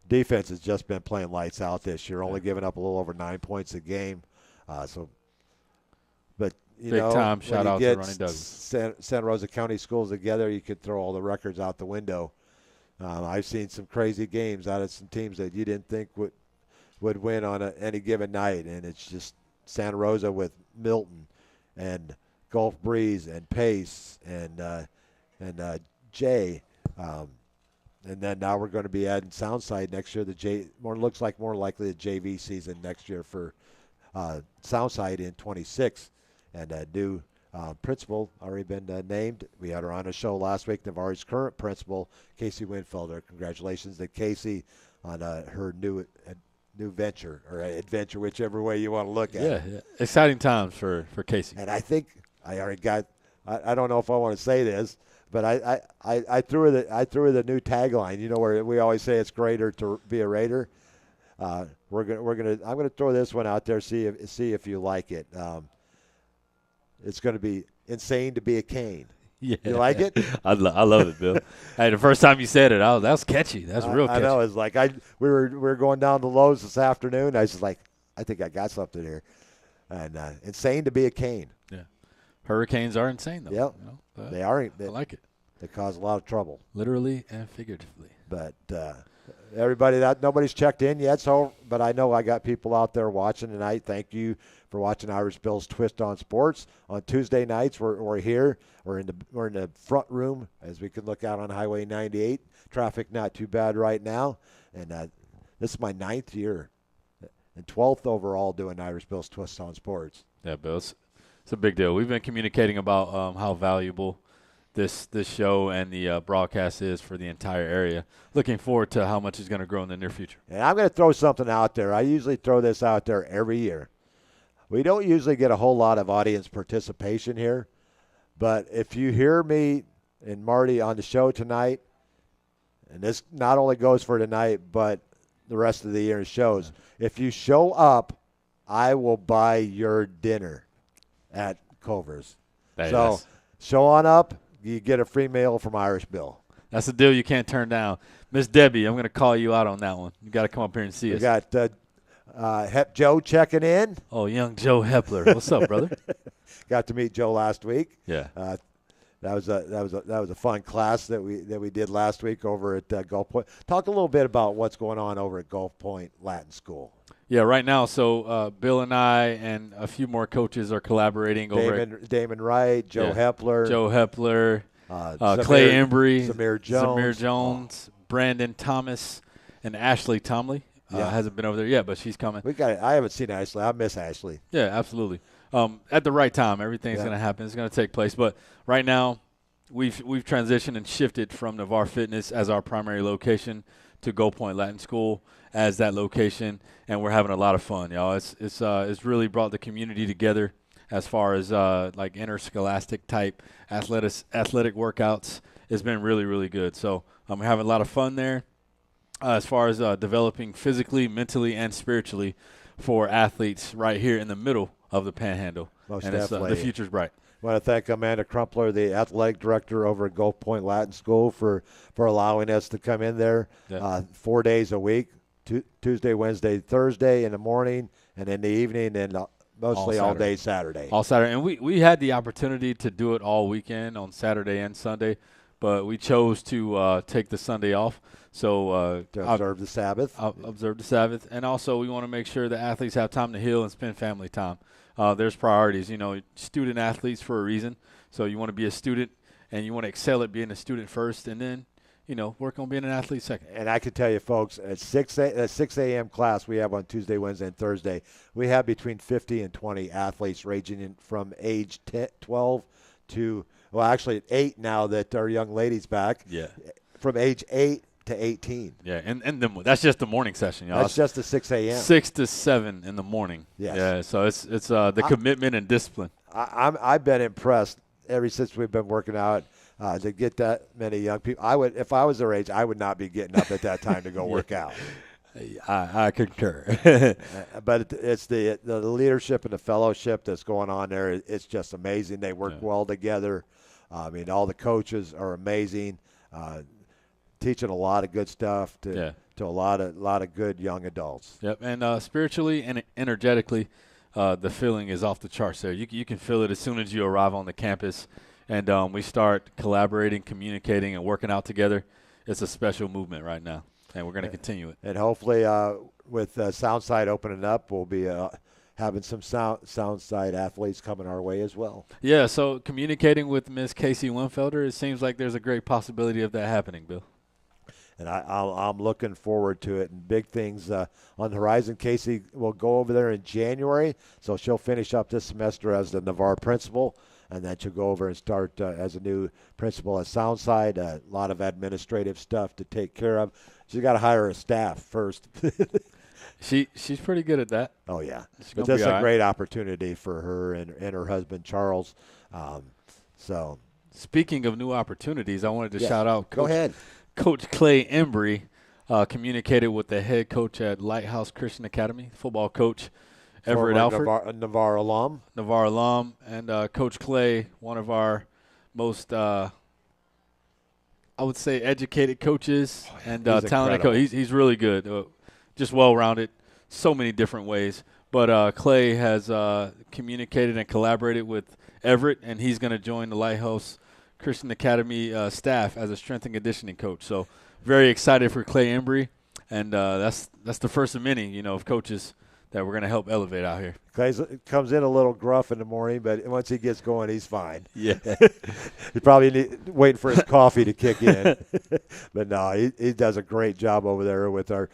defense has just been playing lights out this year, only giving up a little over 9 points a game. But big time shout out to Ronnie Douglas. Santa Rosa County schools together, you could throw all the records out the window. I've seen some crazy games out of some teams that you didn't think would win on any given night, and it's just Santa Rosa with Milton and Gulf Breeze and Pace and Jay. And then now we're going to be adding Soundside next year. Looks like more likely the JV season next year for Soundside in 26. And a new principal already been named. We had her on a show last week. Navarre's current principal, Casey Winfelder. Congratulations to Casey on her new venture or adventure, whichever way you want to look at it. Yeah, exciting times for Casey. And I think I already got. I don't know if I want to say this, but I threw her the new tagline. Where we always say it's greater to be a Raider. I'm gonna throw this one out there. See if you like it. It's going to be insane to be a Cane. Yeah. You like it? I love it, Bill. Hey, the first time you said it, that was catchy. That's real catchy. I know. It's like we were going down to Lowe's this afternoon. I was just like, I think I got something here. And insane to be a Cane. Yeah. Hurricanes are insane, though. Yep. They are. I like it. They cause a lot of trouble. Literally and figuratively. But everybody, nobody's checked in yet, but I know I got people out there watching tonight. Thank you for watching Irish Bill's Twist on Sports. On Tuesday nights, we're here. We're in the front room as we can look out on Highway 98. Traffic not too bad right now. And this is my 9th year and 12th overall doing Irish Bill's Twist on Sports. Yeah, Bill, it's a big deal. We've been communicating about how valuable this show and the broadcast is for the entire area. Looking forward to how much it's going to grow in the near future. And I'm going to throw something out there. I usually throw this out there every year. We don't usually get a whole lot of audience participation here, but if you hear me and Marty on the show tonight, and this not only goes for tonight, but the rest of the year's shows, if you show up, I will buy your dinner at Culver's. So show on up. You get a free meal from Irish Bill. That's a deal you can't turn down. Miss Debbie, I'm going to call you out on that one. You got to come up here and see us. We got Hep Joe checking in. Oh, young Joe Hepler. What's up, brother? Got to meet Joe last week. Yeah. That was a fun class that we did last week over at Gulf Point. Talk a little bit about what's going on over at Gulf Point Latin School. Yeah, right now. So Bill and I and a few more coaches are collaborating over at Damon Wright, Joe Hepler, Clay Embry, Zamir Jones, Brandon Thomas, and Ashley Tomley. Hasn't been over there yet, but she's coming. I haven't seen Ashley. I miss Ashley. Yeah, absolutely. At the right time, everything's going to happen. It's going to take place. But right now, we've transitioned and shifted from Navarre Fitness as our primary location to Gulf Point Latin School as that location, and we're having a lot of fun, y'all. It's really brought the community together as far as like interscholastic type athletic workouts. It's been really, really good. So we're having a lot of fun there. as far as developing physically, mentally, and spiritually for athletes right here in the middle of the Panhandle. Most and definitely. The future's bright. I want to thank Amanda Crumpler, the athletic director over at Gulf Point Latin School, for allowing us to come in there 4 days a week, Tuesday, Wednesday, Thursday in the morning, and in the evening, and mostly all day Saturday. All Saturday. And we had the opportunity to do it all weekend on Saturday and Sunday, but we chose to take the Sunday off. So to observe the Sabbath. Observe the Sabbath. And also we want to make sure the athletes have time to heal and spend family time. There's priorities, student athletes for a reason. So you want to be a student and you want to excel at being a student first, and then, work on being an athlete second. And I can tell you, folks, at 6 a.m. class we have on Tuesday, Wednesday, and Thursday, we have between 50 and 20 athletes ranging from age 12 to, well, actually 8 now that our young ladies back. Yeah. From age 8 to 18. Yeah, and that's just the morning session, y'all. That's just the 6 a.m. 6 to 7 in the morning. Yes. Yeah, so it's the commitment and discipline. I've been impressed ever since we've been working out to get that many young people. If I was their age, I would not be getting up at that time to go work out. I concur. But it's the leadership and the fellowship that's going on there. It's just amazing. They work well together. I mean, all the coaches are amazing. Teaching a lot of good stuff to a lot of good young adults. Yep, and spiritually and energetically, the feeling is off the charts there. You can feel it as soon as you arrive on the campus, and we start collaborating, communicating, and working out together. It's a special movement right now, and we're going to continue it. And hopefully with Soundside opening up, we'll be having some Soundside athletes coming our way as well. Yeah, so communicating with Miss Casey Winfelder, it seems like there's a great possibility of that happening, Bill. And I'm looking forward to it. And big things on the horizon. Casey will go over there in January, so she'll finish up this semester as the Navarre principal, and then she'll go over and start as a new principal at Soundside. A lot of administrative stuff to take care of. She's got to hire a staff first. She's pretty good at that. Oh, yeah. But that's a great opportunity for her and her husband, Charles. So, speaking of new opportunities, I wanted to shout out Go ahead. Coach Clay Embry communicated with the head coach at Lighthouse Christian Academy, football coach Everett Alford. Navarre alum. And Coach Clay, one of our most, I would say, educated coaches and talented coach. He's really good, just well-rounded, so many different ways. But Clay has communicated and collaborated with Everett, and he's going to join the Lighthouse Christian Academy staff as a strength and conditioning coach. So very excited for Clay Embry, and that's the first of many, of coaches that we're going to help elevate out here. Clay comes in a little gruff in the morning, but once he gets going, he's fine. Yeah. He's probably waiting for his coffee to kick in. But no, he does a great job over there with our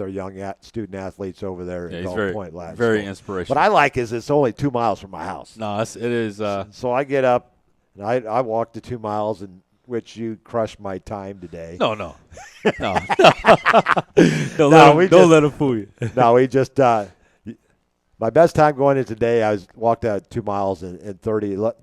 young student athletes over there at Gulf Point Latin. Very inspirational. What I like is it's only 2 miles from my house. No, it is. So I get up. I walked the 2 miles, in which you crushed my time today. No. Don't let him fool you. No, we just my best time going in today, I walked out 2 miles in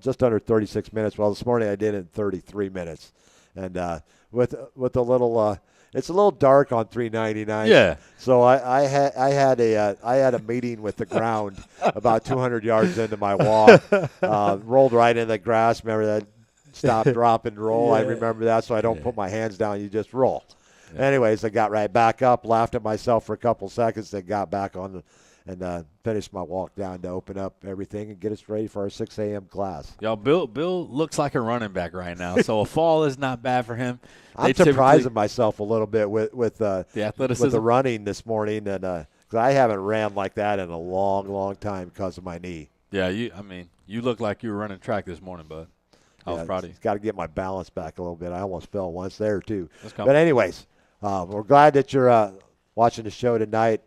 just under 36 minutes. Well, this morning I did it in 33 minutes, and with a little. It's a little dark on 399. Yeah. So I had a meeting with the ground about 200 yards into my walk. Rolled right in the grass. Remember that stop, drop, and roll? Yeah. I remember that. So I don't put my hands down. You just roll. Yeah. Anyways, I got right back up, laughed at myself for a couple seconds, then got back on and finished my walk down to open up everything and get us ready for our 6 a.m. class. Y'all, Bill looks like a running back right now, so a fall is not bad for him. I'm surprising myself a little bit with the athleticism, with the running this morning, and because I haven't ran like that in a long, long time because of my knee. Yeah, you look like you were running track this morning, bud. I was proud of you. Got to get my balance back a little bit. I almost fell once there too. But anyways, we're glad that you're watching the show tonight.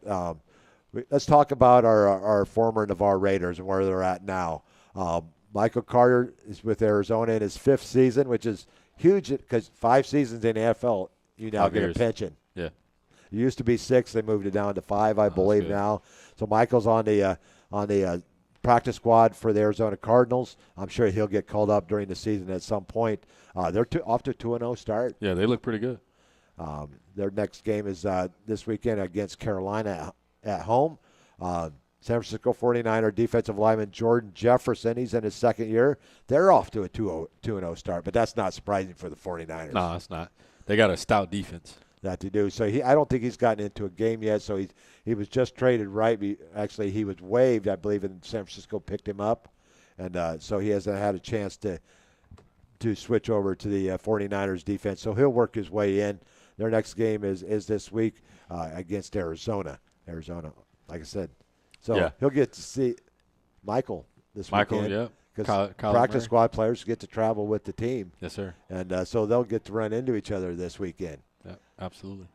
Let's talk about our former Navarre Raiders and where they're at now. Michael Carter is with Arizona in his 5th season, which is huge because 5 seasons in the NFL, you now get a pension. Yeah. It used to be 6. They moved it down to 5, I believe, now. So Michael's on the practice squad for the Arizona Cardinals. I'm sure he'll get called up during the season at some point. They're off to a 2-0 start. Yeah, they look pretty good. Their next game is this weekend against Carolina at home. San Francisco 49er defensive lineman Jordan Jefferson, he's in his second year. They're off to a 2-0 start, but that's not surprising for the 49ers. No, it's not. They got a stout defense. That to do. So I don't think he's gotten into a game yet. So he was just traded actually, he was waived, I believe, and San Francisco picked him up. And so he hasn't had a chance to switch over to the 49ers defense. So he'll work his way in. Their next game is this week against Arizona. Arizona, like I said. So he'll get to see Michael this weekend. Yeah. Because practice squad players get to travel with the team. Yes, sir. And so they'll get to run into each other this weekend. Yeah, absolutely.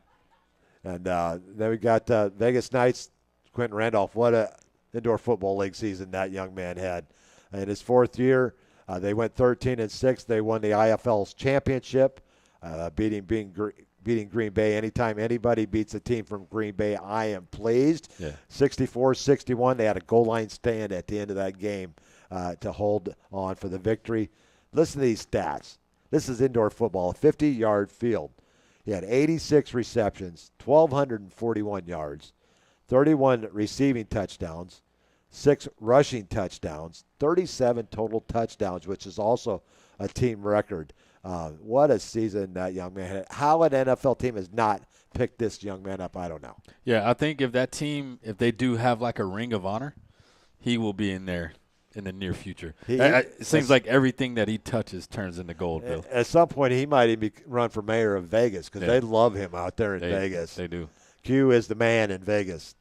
And then we got Vegas Knights, Quentin Randolph. What a indoor football league season that young man had. In his fourth year, they went 13-6. They won the IFL's championship, beating Green Bay. Anytime anybody beats a team from Green Bay, I am pleased. Yeah. 64-61. They had a goal line stand at the end of that game to hold on for the victory. Listen to these stats. This is indoor football, a 50-yard field. He had 86 receptions, 1,241 yards, 31 receiving touchdowns, 6 rushing touchdowns, 37 total touchdowns, which is also a team record. What a season that young man had. How an NFL team has not picked this young man up, I don't know. Yeah, I think if that team, if they do have like a ring of honor, he will be in there in the near future. It seems like everything that he touches turns into gold, Bill. At some point, he might even run for mayor of Vegas because they love him out there in Vegas. They do. Q is the man in Vegas.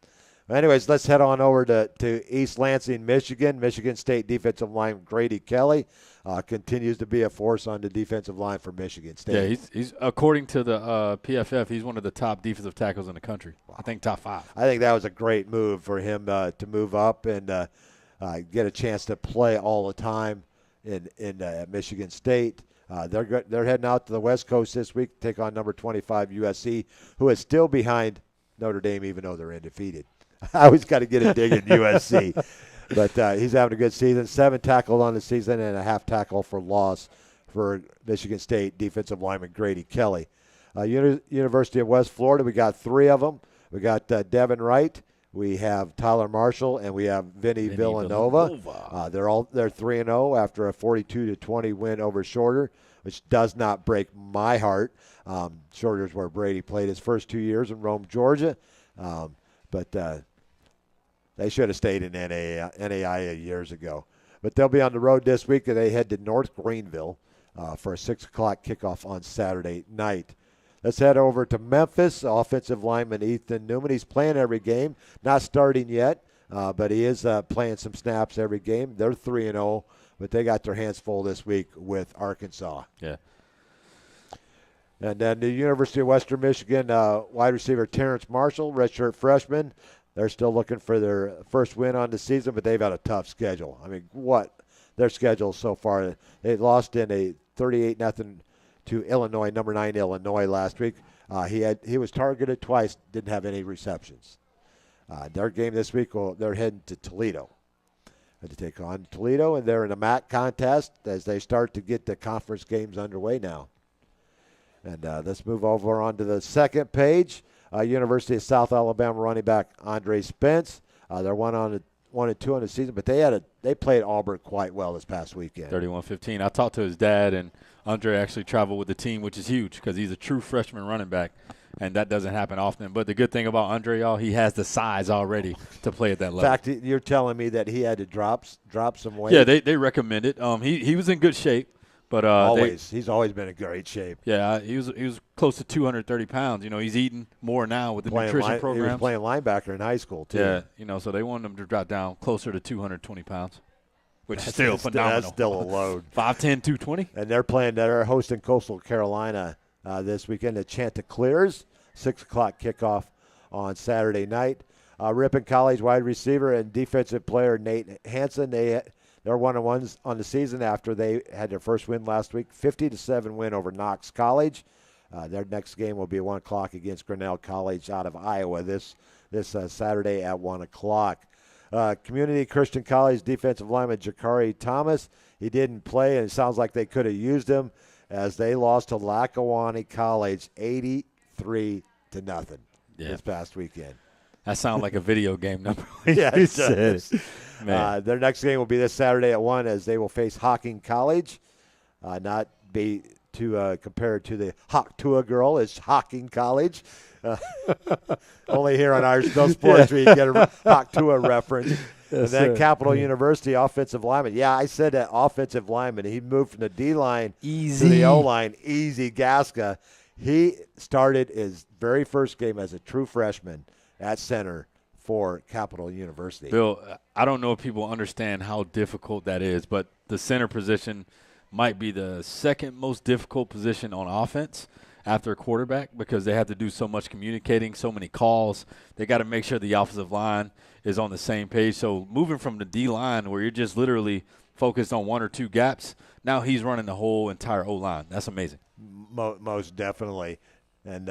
Anyways, let's head on over to East Lansing, Michigan. Michigan State defensive line Grady Kelly continues to be a force on the defensive line for Michigan State. Yeah, he's according to the PFF, he's one of the top defensive tackles in the country. Wow. I think top 5. I think that was a great move for him to move up and get a chance to play all the time in Michigan State. They're heading out to the West Coast this week to take on number 25 USC, who is still behind Notre Dame even though they're undefeated. I always got to get a dig at USC. But he's having a good season. 7 tackled on the season and a half tackle for loss for Michigan State defensive lineman Grady Kelly. University of West Florida, we got 3 of them. We got Devin Wright. We have Tyler Marshall, and we have Vinny Villanova. They're 3-0 after a 42-20 win over Shorter, which does not break my heart. Shorter's where Brady played his first 2 years in Rome, Georgia. But they should have stayed in NAIA years ago. But they'll be on the road this week, and they head to North Greenville for a 6 o'clock kickoff on Saturday night. Let's head over to Memphis. Offensive lineman Ethan Newman. He's playing every game, not starting yet, but he is playing some snaps every game. They're 3-0, but they got their hands full this week with Arkansas. Yeah. And then the University of Western Michigan wide receiver Terrence Marshall, redshirt freshman. They're still looking for their first win on the season, but they've had a tough schedule. I mean, what their schedule so far? They lost in a 38-0 to Illinois, number 9 Illinois last week. He was targeted twice, didn't have any receptions. Their game this week, they're heading to Toledo to take on Toledo, and they're in a MAC contest as they start to get the conference games underway now. And let's move over onto the second page. University of South Alabama running back Andre Spence. They're 1-2 on the season, but they played Auburn quite well this past weekend. 31-15. I talked to his dad, and Andre actually traveled with the team, which is huge because he's a true freshman running back, and that doesn't happen often. But the good thing about Andre, y'all, he has the size already to play at that level. In fact, you're telling me that he had to drop some weight? Yeah, they recommend it. He was in good shape. But he's always been in great shape. Yeah, he was close to 230 pounds. You know, he's eating more now with the nutrition program. He was playing linebacker in high school too. Yeah, so they wanted him to drop down closer to 220 pounds, which is still phenomenal. That's still a load. 5'10", 220. And they're hosting Coastal Carolina this weekend at Chanticleers, 6 o'clock kickoff on Saturday night. Ripon College wide receiver and defensive player Nate Hansen. They're 1-1 on the season after they had their first win last week, 50-7 win over Knox College. Their next game will be at 1 o'clock against Grinnell College out of Iowa this Saturday at 1 o'clock. Community Christian College defensive lineman Jakari Thomas, he didn't play, and it sounds like they could have used him as they lost to Lackawanna College 84-17. 3-0 this past weekend. That sounds like a video game number. Yeah, You it said does. Man. Their next game will be this Saturday at 1 as they will face Hocking College. Not be to compare to the Hawk-Tua girl. It's Hocking College. Only here on Irish Bill Sports where you get a Hawk-Tua reference. And then Capital University offensive lineman. Yeah, I said that offensive lineman. He moved from the D-line to the O-line. Easy Gasca. He started his very first game as a true freshman at center for Capital University. Bill, I don't know if people understand how difficult that is, but the center position might be the second most difficult position on offense after a quarterback because they have to do so much communicating, so many calls. They got to make sure the offensive line is on the same page. So moving from the D-line where you're just literally focused on one or two gaps, now he's running the whole entire O-line. That's amazing. Most definitely. And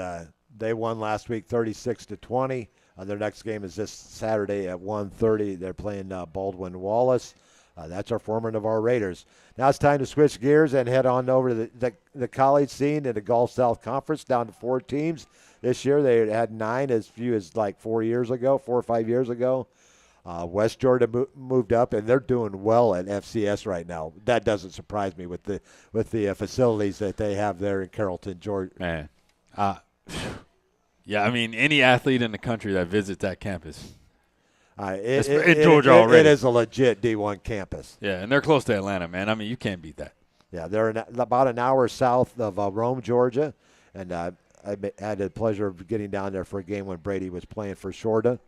they won last week 36-20. Their next game is this Saturday at 1:30. They're playing Baldwin Wallace. That's our former Navarre Raiders. Now it's time to switch gears and head on over to the college scene in the Gulf South Conference, down to 4 teams. This year they had 9 as few as like 4 or 5 years ago. West Georgia moved up, and they're doing well at FCS right now. That doesn't surprise me with the facilities that they have there in Carrollton, Georgia. Man, yeah, I mean, any athlete in the country that visits that campus. In Georgia already. It is a legit D1 campus. Yeah, and they're close to Atlanta, man. I mean, you can't beat that. Yeah, they're about an hour south of Rome, Georgia, and I had the pleasure of getting down there for a game when Brady was playing for Shorter.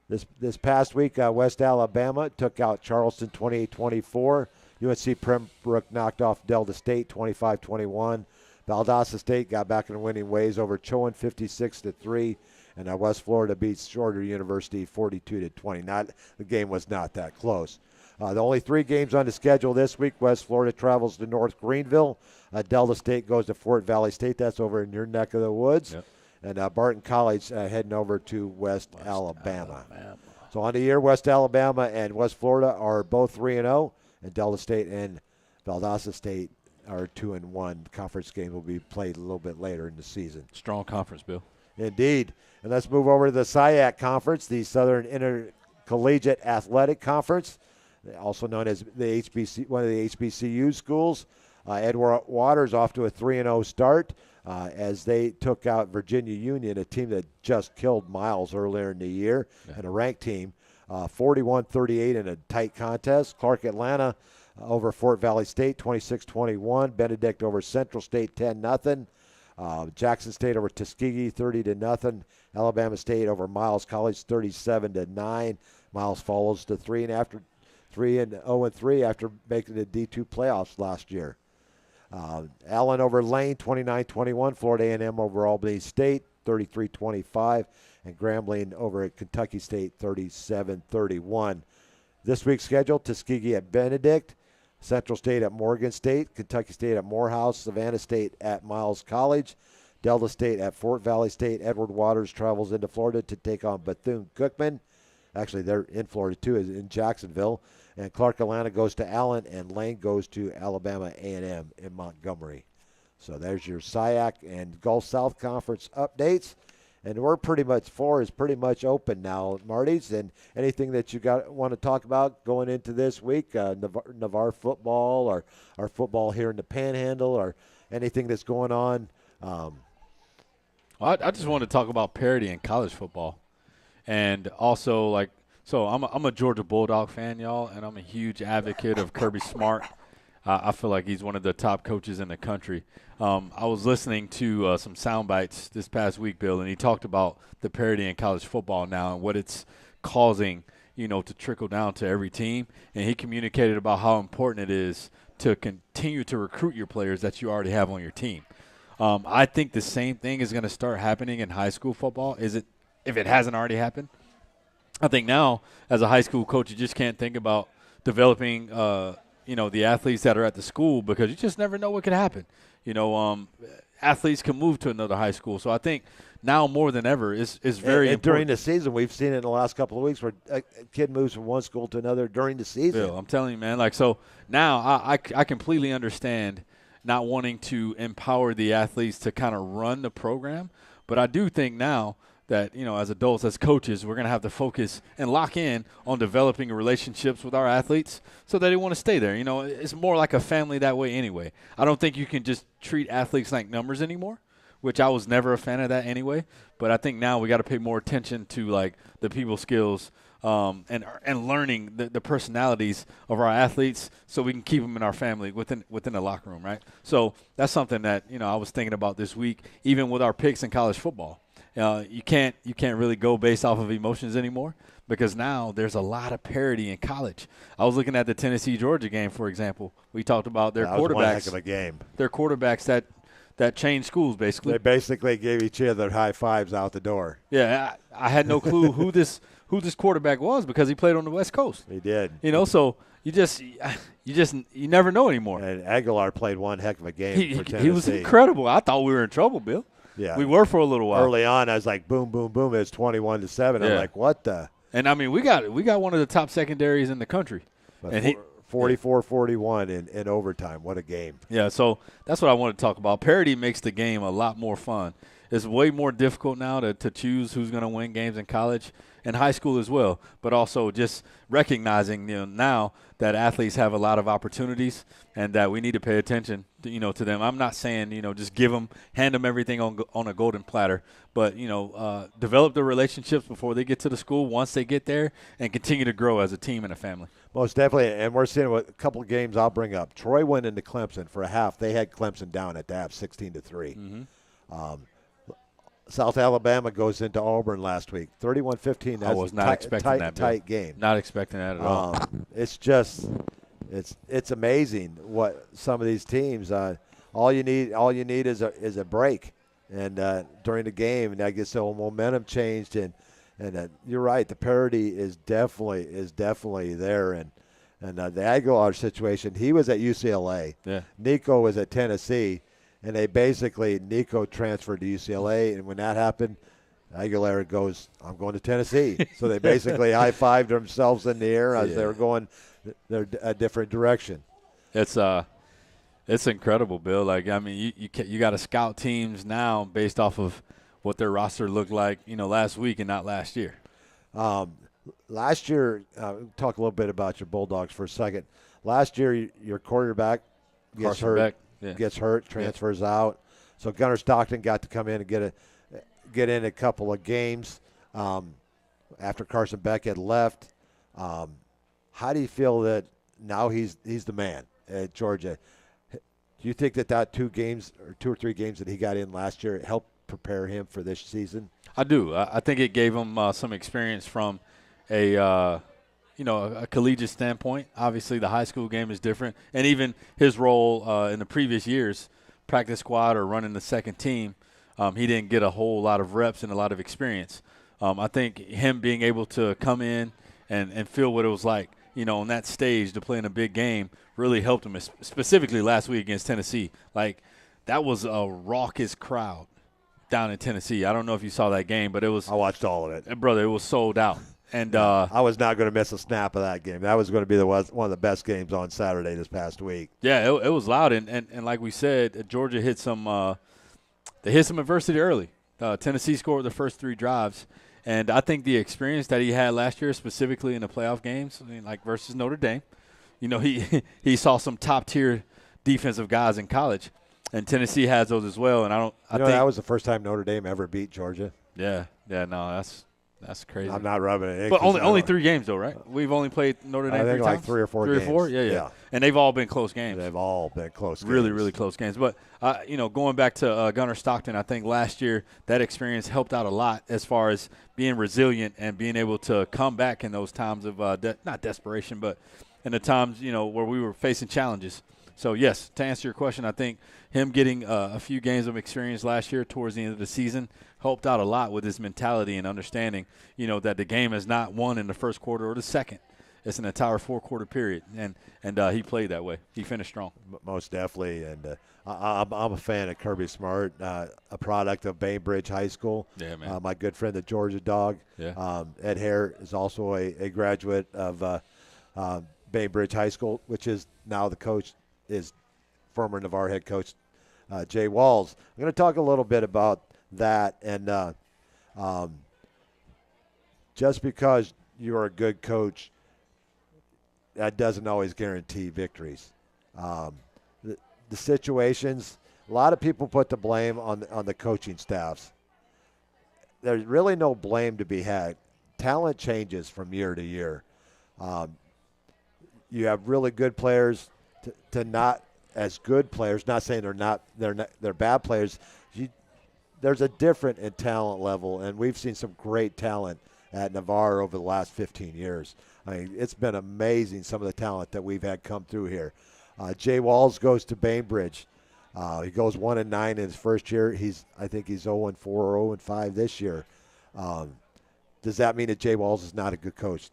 This past week, West Alabama took out Charleston 28-24. UNC Pembroke knocked off Delta State 25-21. Valdosta State got back in the winning ways over Chowan 56-3. And West Florida beats Shorter University 42-20. The game was not that close. The only 3 games on the schedule this week. West Florida travels to North Greenville. Delta State goes to Fort Valley State. That's over in your neck of the woods. Yep. And Barton College heading over to West Alabama. So on the year, West Alabama and West Florida are both 3-0. And Delta State and Valdosta State are 2-1. Conference game will be played a little bit later in the season. Strong conference, Bill. Indeed. And let's move over to the SIAC Conference, the Southern Intercollegiate Athletic Conference, also known as the HBC, one of the HBCU schools. Edward Waters off to a 3-0 start as they took out Virginia Union, a team that just killed Miles earlier in the year, and a ranked team, 41-38 in a tight contest. Clark Atlanta over Fort Valley State, 26-21. Benedict over Central State, 10-0. Jackson State over Tuskegee, 30-0. Alabama State over Miles College, 37-9. Miles follows to 3-0-3 after making the D2 playoffs last year. Allen over Lane, 29-21. Florida A&M over Albany State, 33-25. And Grambling over at Kentucky State, 37-31. This week's schedule: Tuskegee at Benedict, Central State at Morgan State, Kentucky State at Morehouse, Savannah State at Miles College, Delta State at Fort Valley State. Edward Waters travels into Florida to take on Bethune-Cookman. Actually, they're in Florida, too, is in Jacksonville. And Clark Atlanta goes to Allen, and Lane goes to Alabama A&M in Montgomery. So there's your SIAC and Gulf South Conference updates. And we're pretty much, floor is pretty much open now, Marty's. And anything that you want to talk about going into this week, Navarre football or our football here in the Panhandle or anything that's going on? Well, I just want to talk about parity in college football. And also, so I'm a Georgia Bulldog fan, y'all, and I'm a huge advocate of Kirby Smart. I feel like he's one of the top coaches in the country. I was listening to some sound bites this past week, Bill, and he talked about the parity in college football now and what it's causing, to trickle down to every team. And he communicated about how important it is to continue to recruit your players that you already have on your team. I think the same thing is going to start happening in high school football. If it hasn't already happened? I think now, as a high school coach, you just can't think about developing the athletes that are at the school because you just never know what could happen. Athletes can move to another high school. So I think now more than ever is very important. During the season, we've seen it in the last couple of weeks where a kid moves from one school to another during the season. Bill, I'm telling you, man. So now I completely understand, not wanting to empower the athletes to kind of run the program. But I do think now that, as adults, as coaches, we're going to have to focus and lock in on developing relationships with our athletes so that they want to stay there. It's more like a family that way anyway. I don't think you can just treat athletes like numbers anymore, which I was never a fan of that anyway. But I think now we got to pay more attention to, like, the people skills and learning the personalities of our athletes so we can keep them in our family within the locker room, right? So that's something that, I was thinking about this week, even with our picks in college football. You can't really go based off of emotions anymore because now there's a lot of parity in college. I was looking at the Tennessee-Georgia game, for example. We talked about their quarterbacks. That was one heck of a game. Their quarterbacks that changed schools, basically. They basically gave each other high fives out the door. Yeah, I had no clue who this quarterback was because he played on the West Coast. He did. So you never know anymore. And Aguilar played one heck of a game for Tennessee. He was incredible. I thought we were in trouble, Bill. Yeah. We were for a little while. Early on, I was like, boom, boom, boom. It's 21-7. I'm like, what the? And, we got one of the top secondaries in the country. But and 44-41 in overtime. What a game. Yeah, so that's what I want to talk about. Parity makes the game a lot more fun. It's way more difficult now to choose who's going to win games in college and high school as well, but also just recognizing now that athletes have a lot of opportunities and that we need to pay attention to them. I'm not saying just hand them everything on a golden platter, but develop the relationships before they get to the school, once they get there, and continue to grow as a team and a family. Most definitely, and we're seeing a couple of games I'll bring up. Troy went into Clemson for a half. They had Clemson down at the half, 16-3. South Alabama goes into Auburn last week, 31-15. I was not expecting that. Tight game. Not expecting that at all. It's just, it's amazing what some of these teams. All you need is a break, and during the game, and that gets the momentum changed. And you're right, the parity is definitely there. And the Aguilar situation, he was at UCLA. Yeah. Nico was at Tennessee. And Nico transferred to UCLA, and when that happened, Aguilar goes, I'm going to Tennessee. So they basically high-fived themselves in the air as they were going a different direction. It's incredible, Bill. Like, you got to scout teams now based off of what their roster looked like, last week and not last year. Last year, talk a little bit about your Bulldogs for a second. Last year, your quarterback gets hurt. Gets hurt, transfers out. So Gunnar Stockton got to come in and get in a couple of games after Carson Beck had left. How do you feel that now he's the man at Georgia? Do you think that 2 or 3 games that he got in last year helped prepare him for this season? I do. I think it gave him some experience from a collegiate standpoint. Obviously, the high school game is different. And even his role in the previous years, practice squad or running the second team, he didn't get a whole lot of reps and a lot of experience. I think him being able to come in and feel what it was like, on that stage to play in a big game really helped him, specifically last week against Tennessee. Like, that was a raucous crowd down in Tennessee. I don't know if you saw that game, but it was – I watched all of it. Brother, it was sold out. And I was not going to miss a snap of that game. That was going to be one of the best games on Saturday this past week. Yeah, it was loud, and like we said, Georgia hit some adversity early. Tennessee scored the first 3 drives, and I think the experience that he had last year, specifically in the playoff games, like versus Notre Dame, he saw some top tier defensive guys in college, and Tennessee has those as well. And I think that was the first time Notre Dame ever beat Georgia. Yeah, no, that's crazy. I'm not rubbing it in. But only 3 games, though, right? We've only played Notre Dame 3 times? like 3 or 4 games. 3 or 4? Yeah. And they've all been close games. They've all been close games. Really, really close games. But, going back to Gunnar Stockton, I think last year that experience helped out a lot as far as being resilient and being able to come back in those times of not desperation, but in the times, where we were facing challenges. So, yes, to answer your question, I think him getting a few games of experience last year towards the end of the season helped out a lot with his mentality and understanding, that the game is not won in the first quarter or the second. It's an entire 4-quarter period, and he played that way. He finished strong. Most definitely, and I'm a fan of Kirby Smart, a product of Bainbridge High School. Yeah, man. My good friend, the Georgia Dog. Yeah. Ed Hare is also a graduate of Bainbridge High School, which is now the coach is former Navarre head coach Jay Walls. I'm going to talk a little bit about that, and just because you're a good coach, that doesn't always guarantee victories. The situations, a lot of people put the blame on the coaching staffs. There's really no blame to be had. Talent changes from year to year. You have really good players to not as good players. Not saying they're bad players. There's a different in talent level, and we've seen some great talent at Navarre over the last 15 years. I mean, it's been amazing, some of the talent that we've had come through here. Jay Walls goes to Bainbridge. He goes 1-9 in his first year. I think he's 0-4 or 0-5 this year. Does that mean that Jay Walls is not a good coach?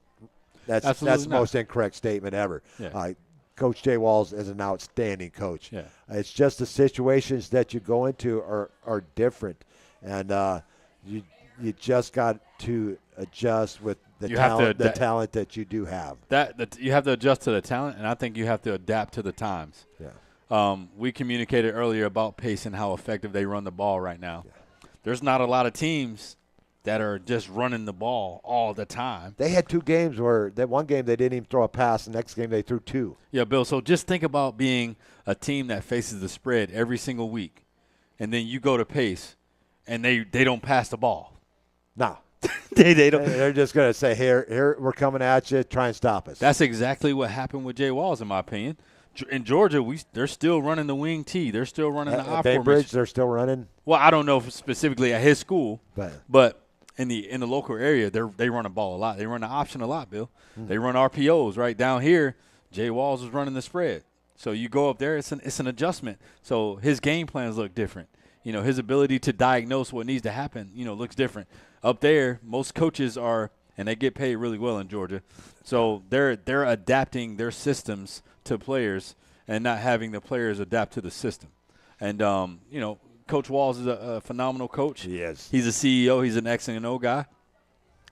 That's the most incorrect statement ever. Yeah. Coach Jay Walls is an outstanding coach. Yeah. It's just the situations that you go into are different, and you just got to adjust with the talent that you do have. That you have to adjust to the talent, and I think you have to adapt to the times. Yeah. We communicated earlier about pace and how effective they run the ball right now. Yeah. There's not a lot of teams that are just running the ball all the time. They had 2 games where that one game they didn't even throw a pass. The next game they threw 2. Yeah, Bill, so just think about being a team that faces the spread every single week, and then you go to pace, and they don't pass the ball. No. they don't. They're just going to say, here, we're coming at you, try and stop us. That's exactly what happened with Jay Walls, in my opinion. In Georgia, they're still running the wing T. They're still running the I Bainbridge, they're still running? Well, I don't know specifically at his school, but in the local area, they run the ball a lot. They run the option a lot, Bill. They run RPOs. Right down here, Jay Walls is running the spread. So you go up there, it's an adjustment. So his game plans look different. You know, his ability to diagnose what needs to happen, looks different. Up there, most coaches are, and they get paid really well in Georgia. So they're adapting their systems to players and not having the players adapt to the system. And, Coach Walls is a phenomenal coach. He is. He's a CEO. He's an X and O guy.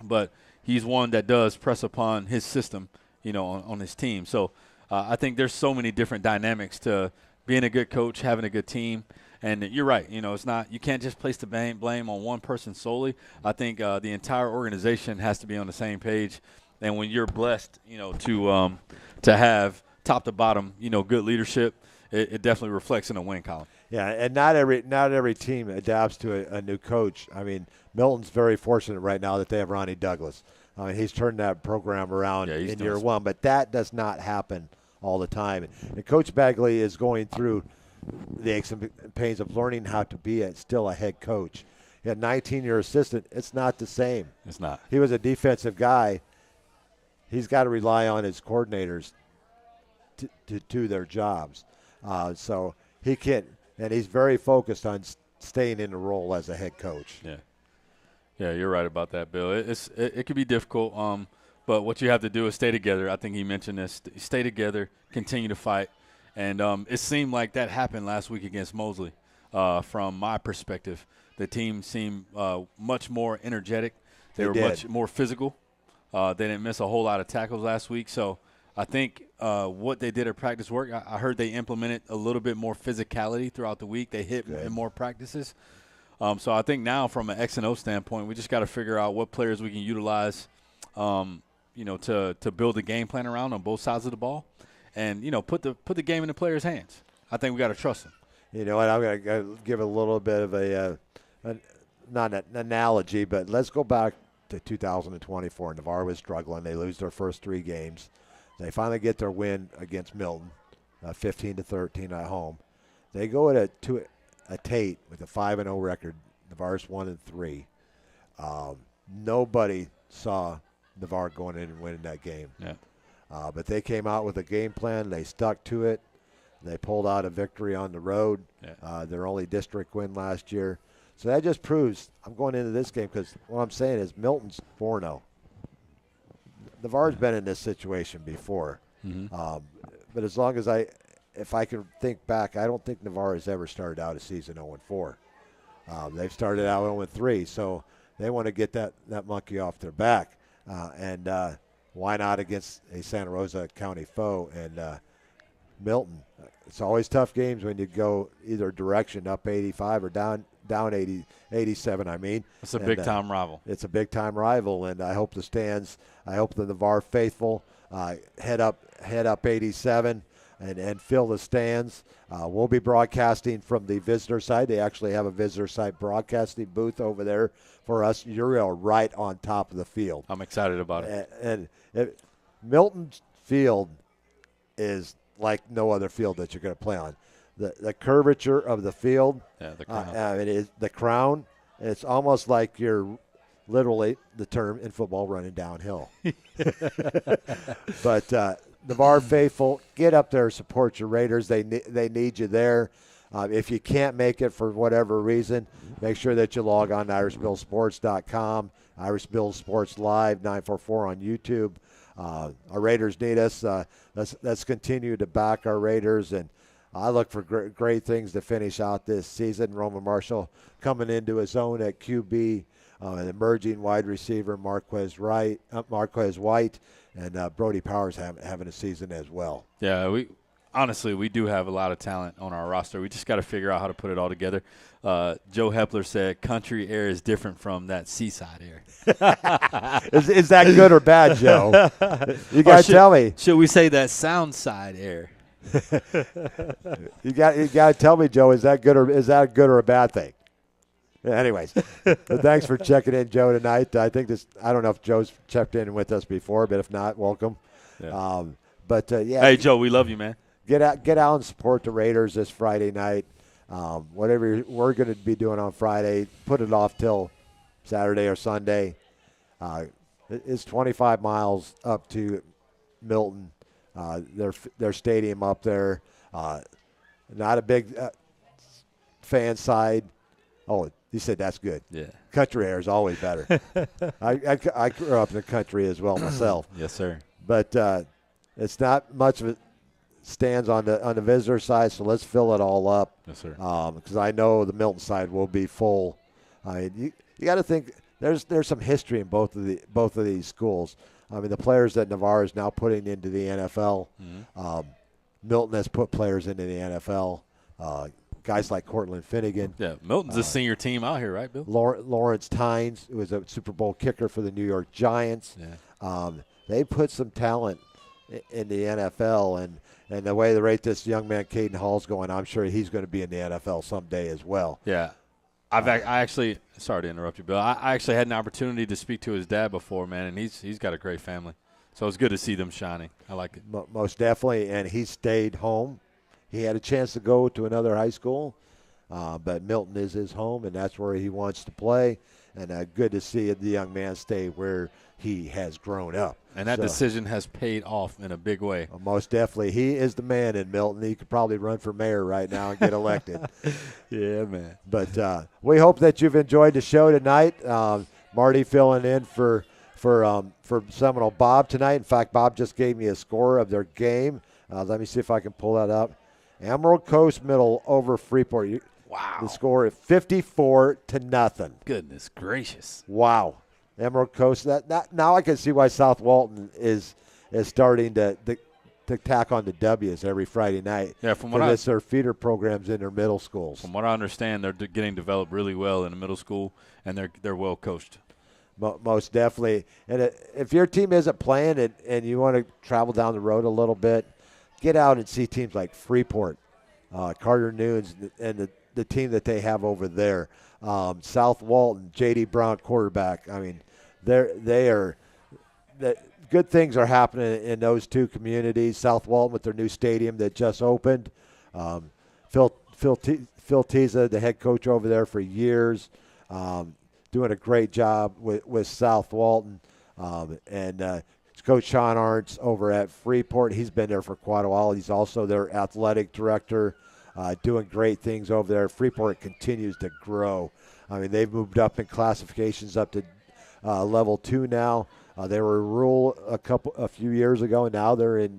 But he's one that does press upon his system, on his team. So I think there's so many different dynamics to being a good coach, having a good team. And you're right. It's not – you can't just place the blame on one person solely. I think the entire organization has to be on the same page. And when you're blessed, to have top to bottom, good leadership, it definitely reflects in a win column. Yeah, and not every team adapts to a new coach. I mean, Milton's very fortunate right now that they have Ronnie Douglas. I mean, he's turned that program around in year one, but that does not happen all the time. And Coach Bagley is going through the aches and pains of learning how to be still a head coach. He had 19-year assistant. It's not the same. It's not. He was a defensive guy. He's got to rely on his coordinators to do their jobs. So he can't. And he's very focused on staying in the role as a head coach. Yeah, you're right about that, Bill. It could be difficult, but what you have to do is stay together. I think he mentioned this. Stay together, continue to fight. And it seemed like that happened last week against Mosley. From my perspective, the team seemed much more energetic. They were much more physical. They didn't miss a whole lot of tackles last week. So I think what they did at practice work, I heard they implemented a little bit more physicality throughout the week. They hit in more practices. So I think now from an X and O standpoint, we just got to figure out what players we can utilize, to build a game plan around on both sides of the ball, and put the game in the players' hands. I think we got to trust them. You know what? I'm going to give a little bit of a not an analogy, but let's go back to 2024. Navarre was struggling. They lose their first 3 games. They finally get their win against Milton, 15-13 at home. They go at a Tate with a 5-0 record. Navarre's 1-3. Nobody saw Navarre going in and winning that game. Yeah. But they came out with a game plan. They stuck to it. They pulled out a victory on the road. Yeah. Their only district win last year. So that just proves I'm going into this game because what I'm saying is Milton's 4-0. Navarre's been in this situation before. Mm-hmm. But as long as if I can think back, I don't think Navarre has ever started out a season 0-4. They've started out 0-3, so they want to get that monkey off their back. And why not against a Santa Rosa County foe and Milton. It's always tough games when you go either direction, up 85 or down 87. I mean, it's a big time rival. It's a big time rival, and I hope the stands. I hope the Navarre faithful head up 87 and fill the stands. We'll be broadcasting from the visitor side. They actually have a visitor side broadcasting booth over there for us. You're right on top of the field. I'm excited about it. And Milton Field is like no other field that you're going to play on. The curvature of the field, the crown. It is the crown. It's almost like you're literally, the term in football, running downhill. But Navarre faithful, get up there, support your Raiders. They need you there. If you can't make it for whatever reason, make sure that you log on to irishbillsports.com, Irish Bill Sports Live 944 on YouTube. Our Raiders need us. Let's continue to back our Raiders, and I look for great things to finish out this season. Roman Marshall coming into his own at QB, an emerging wide receiver, Marquez White, and Brody Powers having a season as well. Yeah, we do have a lot of talent on our roster. We just got to figure out how to put it all together. Joe Hepler said country air is different from that seaside air. Is that good or bad, Joe? You got to tell me. Should we say that sound side air? You got to tell me, Joe. Is that good or a bad thing? Anyways, thanks for checking in, Joe, tonight. I don't know if Joe's checked in with us before, but if not, welcome. Yeah. Yeah. Hey, Joe, we love you, man. Get out and support the Raiders this Friday night. Whatever we're going to be doing on Friday, put it off till Saturday or Sunday. It's 25 miles up to Milton, their stadium up there. Not a big fan side. Oh, he said that's good. Yeah. Country air is always better. I grew up in the country as well myself. Yes, sir. But it's not much of it stands on the visitor side, so let's fill it all up. Yes, sir. Because I know the Milton side will be full. I mean, you got to think there's some history in both of these schools. I mean, the players that Navarre is now putting into the NFL, Milton has put players into the NFL. Guys like Cortland Finnegan. Yeah, Milton's a senior team out here, right, Bill? Lawrence Tynes, who was a Super Bowl kicker for the New York Giants. Yeah. They put some talent in the NFL, and the way they rate this young man, Caden Hall's going, I'm sure he's going to be in the NFL someday as well. Yeah. I actually, sorry to interrupt you, Bill. I actually had an opportunity to speak to his dad before, man, and he's got a great family. So it's good to see them shining. I like it. Most definitely, and he stayed home. He had a chance to go to another high school, but Milton is his home, and that's where he wants to play. And good to see the young man stay where he has grown up. And that decision has paid off in a big way. Most definitely. He is the man in Milton. He could probably run for mayor right now and get elected. Yeah, man. But we hope that you've enjoyed the show tonight. Marty filling in for Seminole Bob tonight. In fact, Bob just gave me a score of their game. Let me see if I can pull that up. Emerald Coast Middle over Freeport. Wow. The score is 54-0. Goodness gracious. Wow. Emerald Coast. Now I can see why South Walton is starting to tack on the W's every Friday night. Yeah, it's their feeder programs in their middle schools. From what I understand, they're getting developed really well in the middle school, and they're well coached. Most definitely. And if your team isn't playing and you want to travel down the road a little bit, get out and see teams like Freeport, Carter Noons, and the team that they have over there. South Walton, J.D. Brown quarterback. I mean, good things are happening in those two communities. South Walton with their new stadium that just opened. Phil Tiza, the head coach over there for years, doing a great job with South Walton. And Coach Sean Arntz over at Freeport. He's been there for quite a while. He's also their athletic director, doing great things over there. Freeport continues to grow. I mean, they've moved up in classifications up to level 2 now. They were rural a few years ago, and now they're in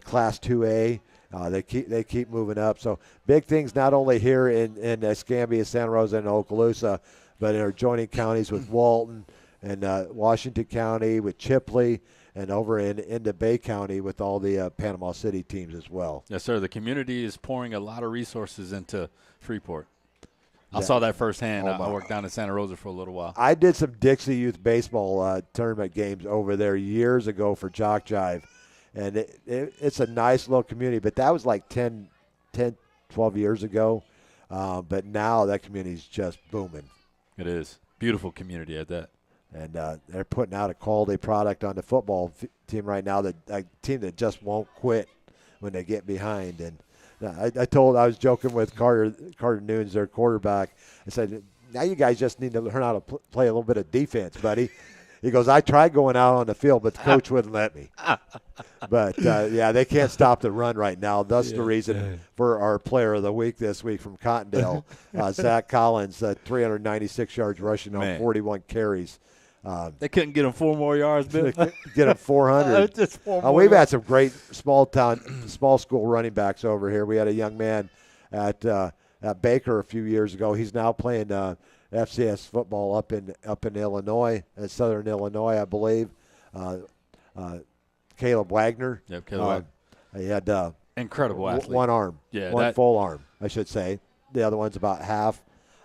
Class 2A. They keep moving up. So big things not only here in Escambia, Santa Rosa, and Okaloosa, but in our adjoining counties with Walton and Washington County, with Chipley, and over into Bay County with all the Panama City teams as well. Yes, sir. The community is pouring a lot of resources into Freeport. I saw that firsthand. I worked down in Santa Rosa for a little while. I did some Dixie Youth Baseball tournament games over there years ago for Jock Jive, and it's a nice little community, but that was like 10, 12 years ago. But now that community is just booming. It is. Beautiful community at that. And they're putting out a quality product on the football team right now, a team that just won't quit when they get behind. And I was joking with Carter Nunes, their quarterback. I said, now you guys just need to learn how to play a little bit of defense, buddy. He goes, I tried going out on the field, but the coach wouldn't let me. But, they can't stop the run right now. Thus the reason for our player of the week this week from Cottondale, Zach Collins, 396 yards rushing on 41 carries. They couldn't get him 4 more yards, Bill. Get him 400. Just 4 more we've yards. had some great small school running backs over here. We had a young man at Baker a few years ago. He's now playing FCS football up in Illinois, Southern Illinois, I believe. Caleb Wagner. Yep, Caleb Wagner. He had incredible athlete. One arm, one full arm, I should say. The other one's about half.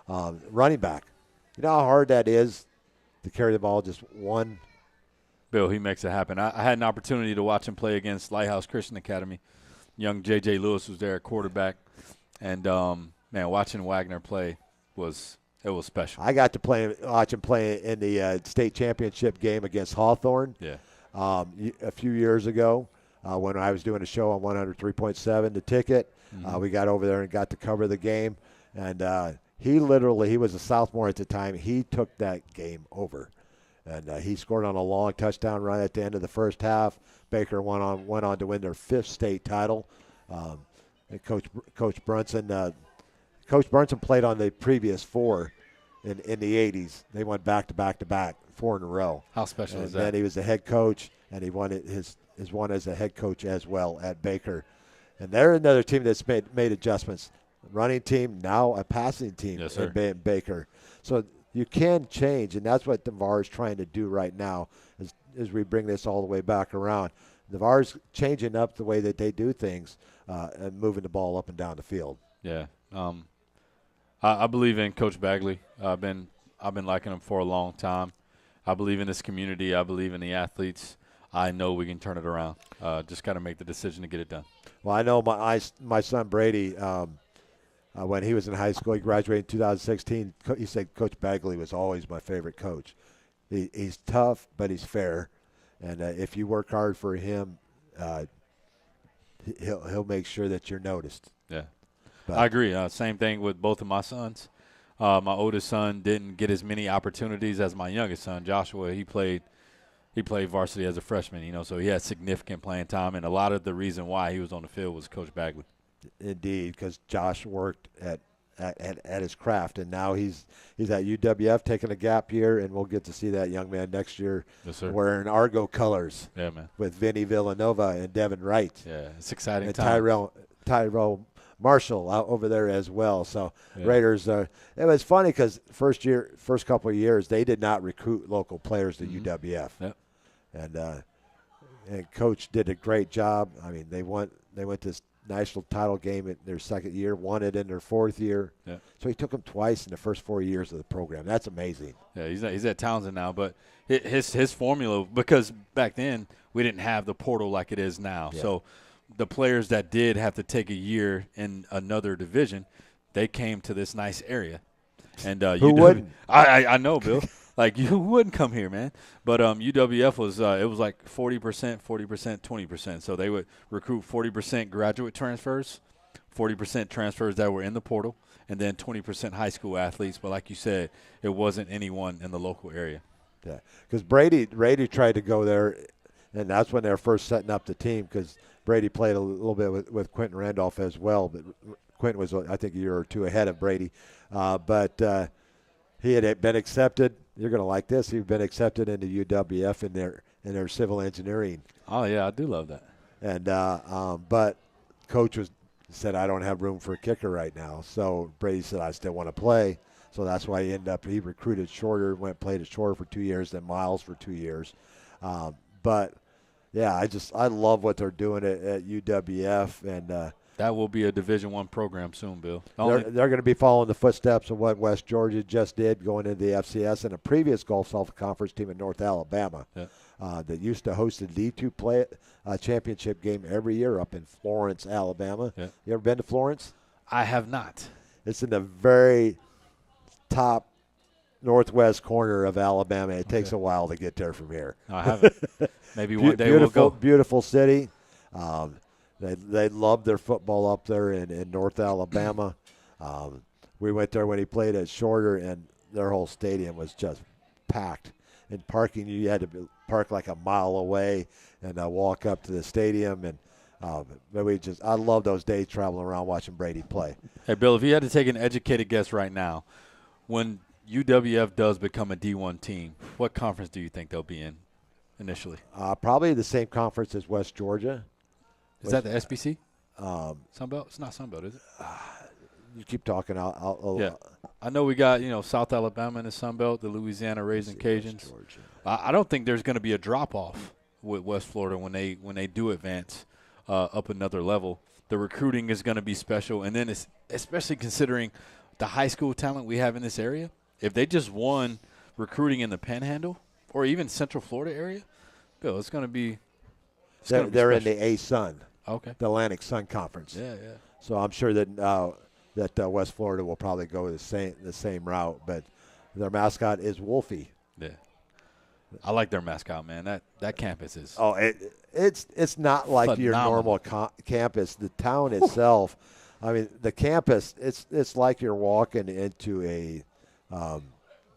Running back. You know how hard that is to carry the ball just one. Bill, he makes it happen. I had an opportunity to watch him play against Lighthouse Christian Academy. Young J.J. Lewis was there at quarterback. And, watching Wagner play was special. I got to watch him play in the state championship game against Hawthorne a few years ago when I was doing a show on 103.7, The Ticket. Mm-hmm. We got over there and got to cover the game. And he was a sophomore at the time. He took that game over. And he scored on a long touchdown run at the end of the first half. Baker went on to win their 5th state title. And Coach Brunson played on the previous 4 in the 80s. They went back to back to back, 4 in a row. How special is that? And then he was the head coach, and he won his one as a head coach as well at Baker. And they're another team that's made adjustments. Running team, now a passing team in Baker. So you can change, and that's what Navarre is trying to do right now as we bring this all the way back around. Navarre's changing up the way that they do things and moving the ball up and down the field. Yeah. I believe in Coach Bagley. I've been liking him for a long time. I believe in this community. I believe in the athletes. I know we can turn it around. Just got to make the decision to get it done. Well, I know my son Brady, when he was in high school, he graduated in 2016. He said Coach Bagley was always my favorite coach. He's tough, but he's fair. And if you work hard for him, he'll make sure that you're noticed. Yeah. I agree. Same thing with both of my sons. My oldest son didn't get as many opportunities as my youngest son, Joshua. He played varsity as a freshman, so he had significant playing time, and a lot of the reason why he was on the field was Coach Bagley. Indeed, because Josh worked at his craft, and now he's at UWF taking a gap year, and we'll get to see that young man next year wearing Argo colors. Yeah, man. With Vinny Villanova and Devin Wright. Yeah, it's exciting. And Tyrell Marshall out over there as well. So Raiders, it was funny because first couple of years, they did not recruit local players to UWF. Yep. And Coach did a great job. I mean, they went to national title game in their second year, won it in their 4th year. Yeah. So he took them twice in the first 4 years of the program. That's amazing. Yeah, he's at Townsend now, but his formula, because back then we didn't have the portal like it is now. Yeah. So the players that did have to take a year in another division, they came to this nice area. And who wouldn't? I know, Bill. Like, you wouldn't come here, man. But UWF was it was like 40%, 20%. So they would recruit 40% graduate transfers, 40% transfers that were in the portal, and then 20% high school athletes. But like you said, it wasn't anyone in the local area. Yeah, because Brady tried to go there, and that's when they were first setting up the team, because Brady played a little bit with Quentin Randolph as well. But Quentin was, I think, a year or two ahead of Brady. But he had been accepted. You're going to like this. He'd been accepted into UWF in their civil engineering. Oh, yeah, I do love that. And but Coach said, I don't have room for a kicker right now. So Brady said, I still want to play. So that's why he recruited Shorter, played at Shorter for 2 years, then Miles for 2 years. But Yeah, I love what they're doing at UWF, and that will be a Division I program soon, Bill. they're going to be following the footsteps of what West Georgia just did, going into the FCS, and a previous Gulf South Conference team in North Alabama that used to host a D2 championship game every year up in Florence, Alabama. Yeah. You ever been to Florence? I have not. It's in the very top northwest corner of Alabama. It takes a while to get there from here. No, I haven't. Maybe one day we'll go. Beautiful city. They love their football up there in North Alabama. We went there when he played at Shorter, and their whole stadium was just packed. In parking, you had to park like a mile away and walk up to the stadium. And I love those days traveling around watching Brady play. Hey, Bill, if you had to take an educated guess right now, when UWF does become a D1 team, what conference do you think they'll be in initially? Probably the same conference as West Georgia. Is that the SBC? Sunbelt? It's not Sunbelt, is it? You keep talking. Yeah. I know we got, South Alabama in the Sunbelt, the Louisiana Raising Cajuns. I don't think there's going to be a drop-off with West Florida when they do advance up another level. The recruiting is going to be special, and then especially considering the high school talent we have in this area. If they just won recruiting in the Panhandle or even Central Florida area, Bill, it's going to be They're in the A-Sun. Okay. The Atlantic Sun Conference. Yeah. So I'm sure that West Florida will probably go the same route, but their mascot is Wolfie. Yeah. I like their mascot, man. That campus is. Oh, it's not like phenomenal. your normal campus. The town itself, I mean, the campus. It's like you're walking into a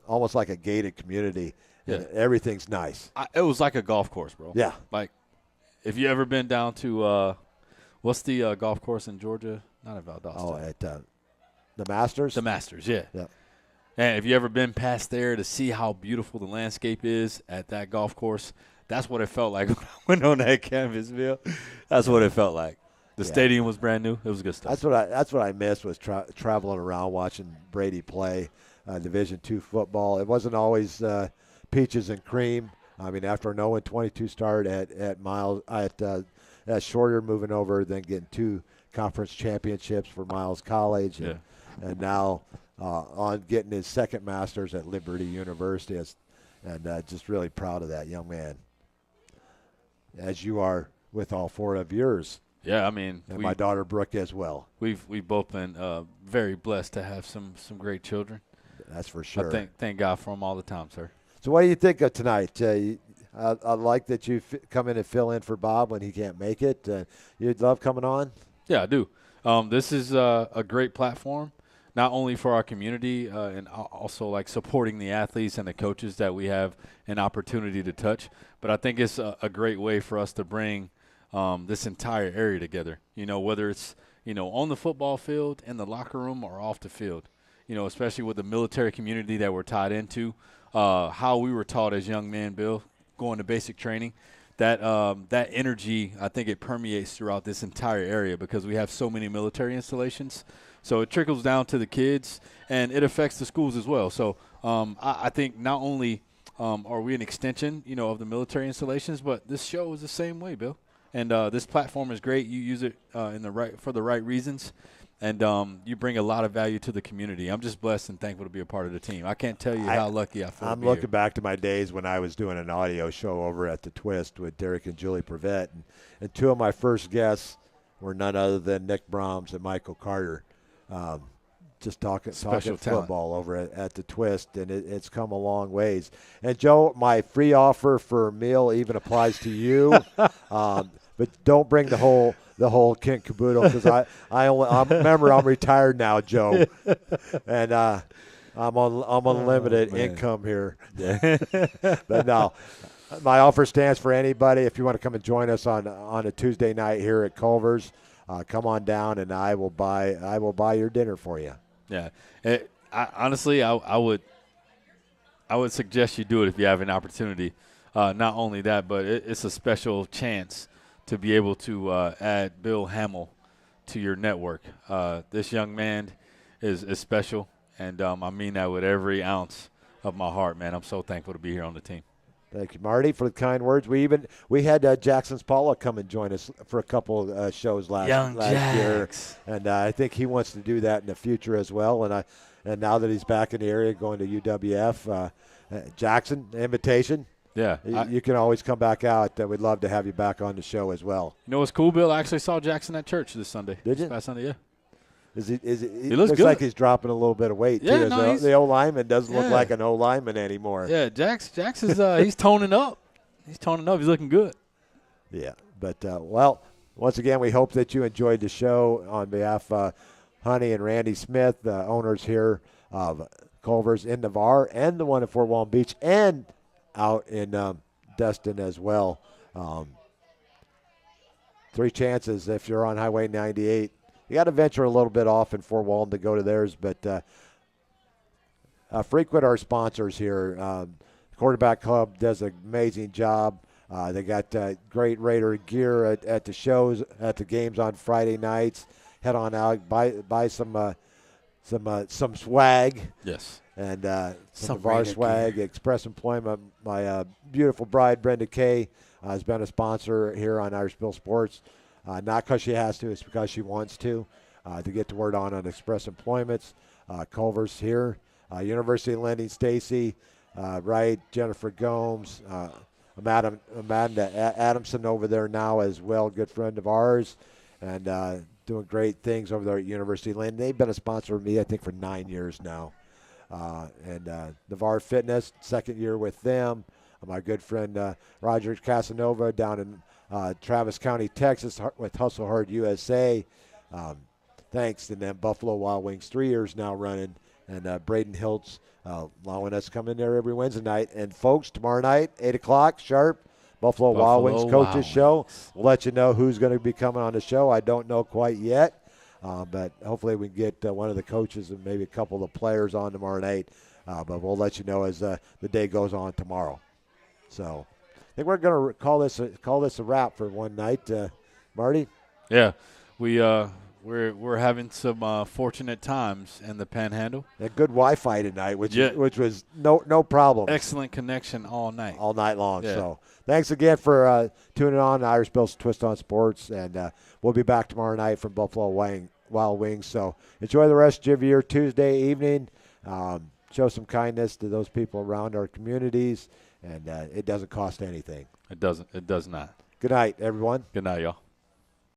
almost like a gated community. Yeah. And everything's nice. It was like a golf course, bro. Yeah. Like, if you ever been down to what's the golf course in Georgia? Not at Valdosta. Oh, at the Masters. The Masters, yeah. Yeah. And if you ever been past there to see how beautiful the landscape is at that golf course, that's what it felt like when I went on that campus, Bill. That's what it felt like. The stadium was brand new. It was good stuff. That's what I missed was traveling around watching Brady play Division II football. It wasn't always peaches and cream. I mean, after knowing 22 start at Miles at Shorter, moving over, then getting 2 conference championships for Miles College, and now on getting his second Masters at Liberty University, and just really proud of that young man, as you are with all 4 of yours. Yeah, I mean, and my daughter Brooke as well. We've both been very blessed to have some great children. That's for sure. Thank God for them all the time, sir. So what do you think of tonight? I like that you come in and fill in for Bob when he can't make it. You'd love coming on? Yeah, I do. This is a great platform, not only for our community and also like supporting the athletes and the coaches that we have an opportunity to touch, but I think it's a great way for us to bring this entire area together, whether it's, on the football field, in the locker room, or off the field, especially with the military community that we're tied into, how we were taught as young men, Bill, going to basic training. That energy, I think it permeates throughout this entire area because we have so many military installations. So it trickles down to the kids, and it affects the schools as well. So I think not only are we an extension, of the military installations, but this show is the same way, Bill. And this platform is great. You use it for the right reasons, and you bring a lot of value to the community. I'm just blessed and thankful to be a part of the team. I can't tell you how lucky I feel. I'm looking back to my days when I was doing an audio show over at the Twist with Derek and Julie Prevet, and 2 of my first guests were none other than Nick Brahms and Michael Carter. Just talking football over at the Twist, and it's come a long ways. And Joe, my free offer for a meal even applies to you, but don't bring the whole kit caboodle because I remember I'm retired now, Joe, and I'm on limited income here. Yeah. But no, my offer stands for anybody. If you want to come and join us on a Tuesday night here at Culver's, come on down, and I will buy your dinner for you. Yeah, honestly, I would suggest you do it if you have an opportunity. Not only that, but it's a special chance to be able to add Bill Hamill to your network. This young man is special, and I mean that with every ounce of my heart, man. I'm so thankful to be here on the team. Thank you, Marty, for the kind words. We had Jackson Paula come and join us for a couple shows last year, and I think he wants to do that in the future as well. And now that he's back in the area, going to UWF, Jackson, invitation. Yeah, you can always come back out. We'd love to have you back on the show as well. You know what's cool, Bill? I actually saw Jackson at church this Sunday. Did you? Last Sunday, yeah. He looks good. Like he's dropping a little bit of weight, yeah, too. No, The O-lineman doesn't look like an O-lineman anymore. Yeah, Jax is he's toning up. He's toning up. He's looking good. Yeah, but, well, once again, we hope that you enjoyed the show on behalf of Honey and Randy Smith, the owners here of Culver's in Navarre and the one at Fort Walton Beach and out in Destin as well. 3 chances if you're on Highway 98. You got to venture a little bit off in Fort Walton to go to theirs, but frequent our sponsors here. Quarterback Club does an amazing job. They got great Raider gear at the shows, at the games on Friday nights. Head on out, buy some swag. Yes. And some of our swag. Gear. Express Employment. My beautiful bride, Brenda Kay, has been a sponsor here on Irish Bill Sports. Not because she has to, it's because she wants to get the word on Express Employments. Culver's here. University of Lending, Stacy, Wright, Jennifer Gomes, Amanda Adamson over there now as well, good friend of ours, and doing great things over there at University of Lending. They've been a sponsor of me, I think, for 9 years now. And Navarre Fitness, second year with them. My good friend Roger Casanova down in Travis County, Texas, with Hustle Hard USA. Thanks. And then Buffalo Wild Wings, 3 years now running. And Braden Hiltz allowing us to come in there every Wednesday night. And, folks, tomorrow night, 8 o'clock sharp, Buffalo Wild Wings Coaches Show. We'll let you know who's going to be coming on the show. I don't know quite yet. But hopefully we can get one of the coaches and maybe a couple of the players on tomorrow night. But we'll let you know as the day goes on tomorrow. So I think we're going to call this a wrap for one night, Marty. Yeah, we're having some fortunate times in the Panhandle. A good Wi-Fi tonight, which was no problem. Excellent connection all night long. Yeah. So thanks again for tuning on to Irish Bill's Twist on Sports, and we'll be back tomorrow night from Buffalo Wild Wings. So enjoy the rest of your Tuesday evening. Show some kindness to those people around our communities, and it doesn't cost anything. It doesn't. It does not. Good night, everyone. Good night, y'all.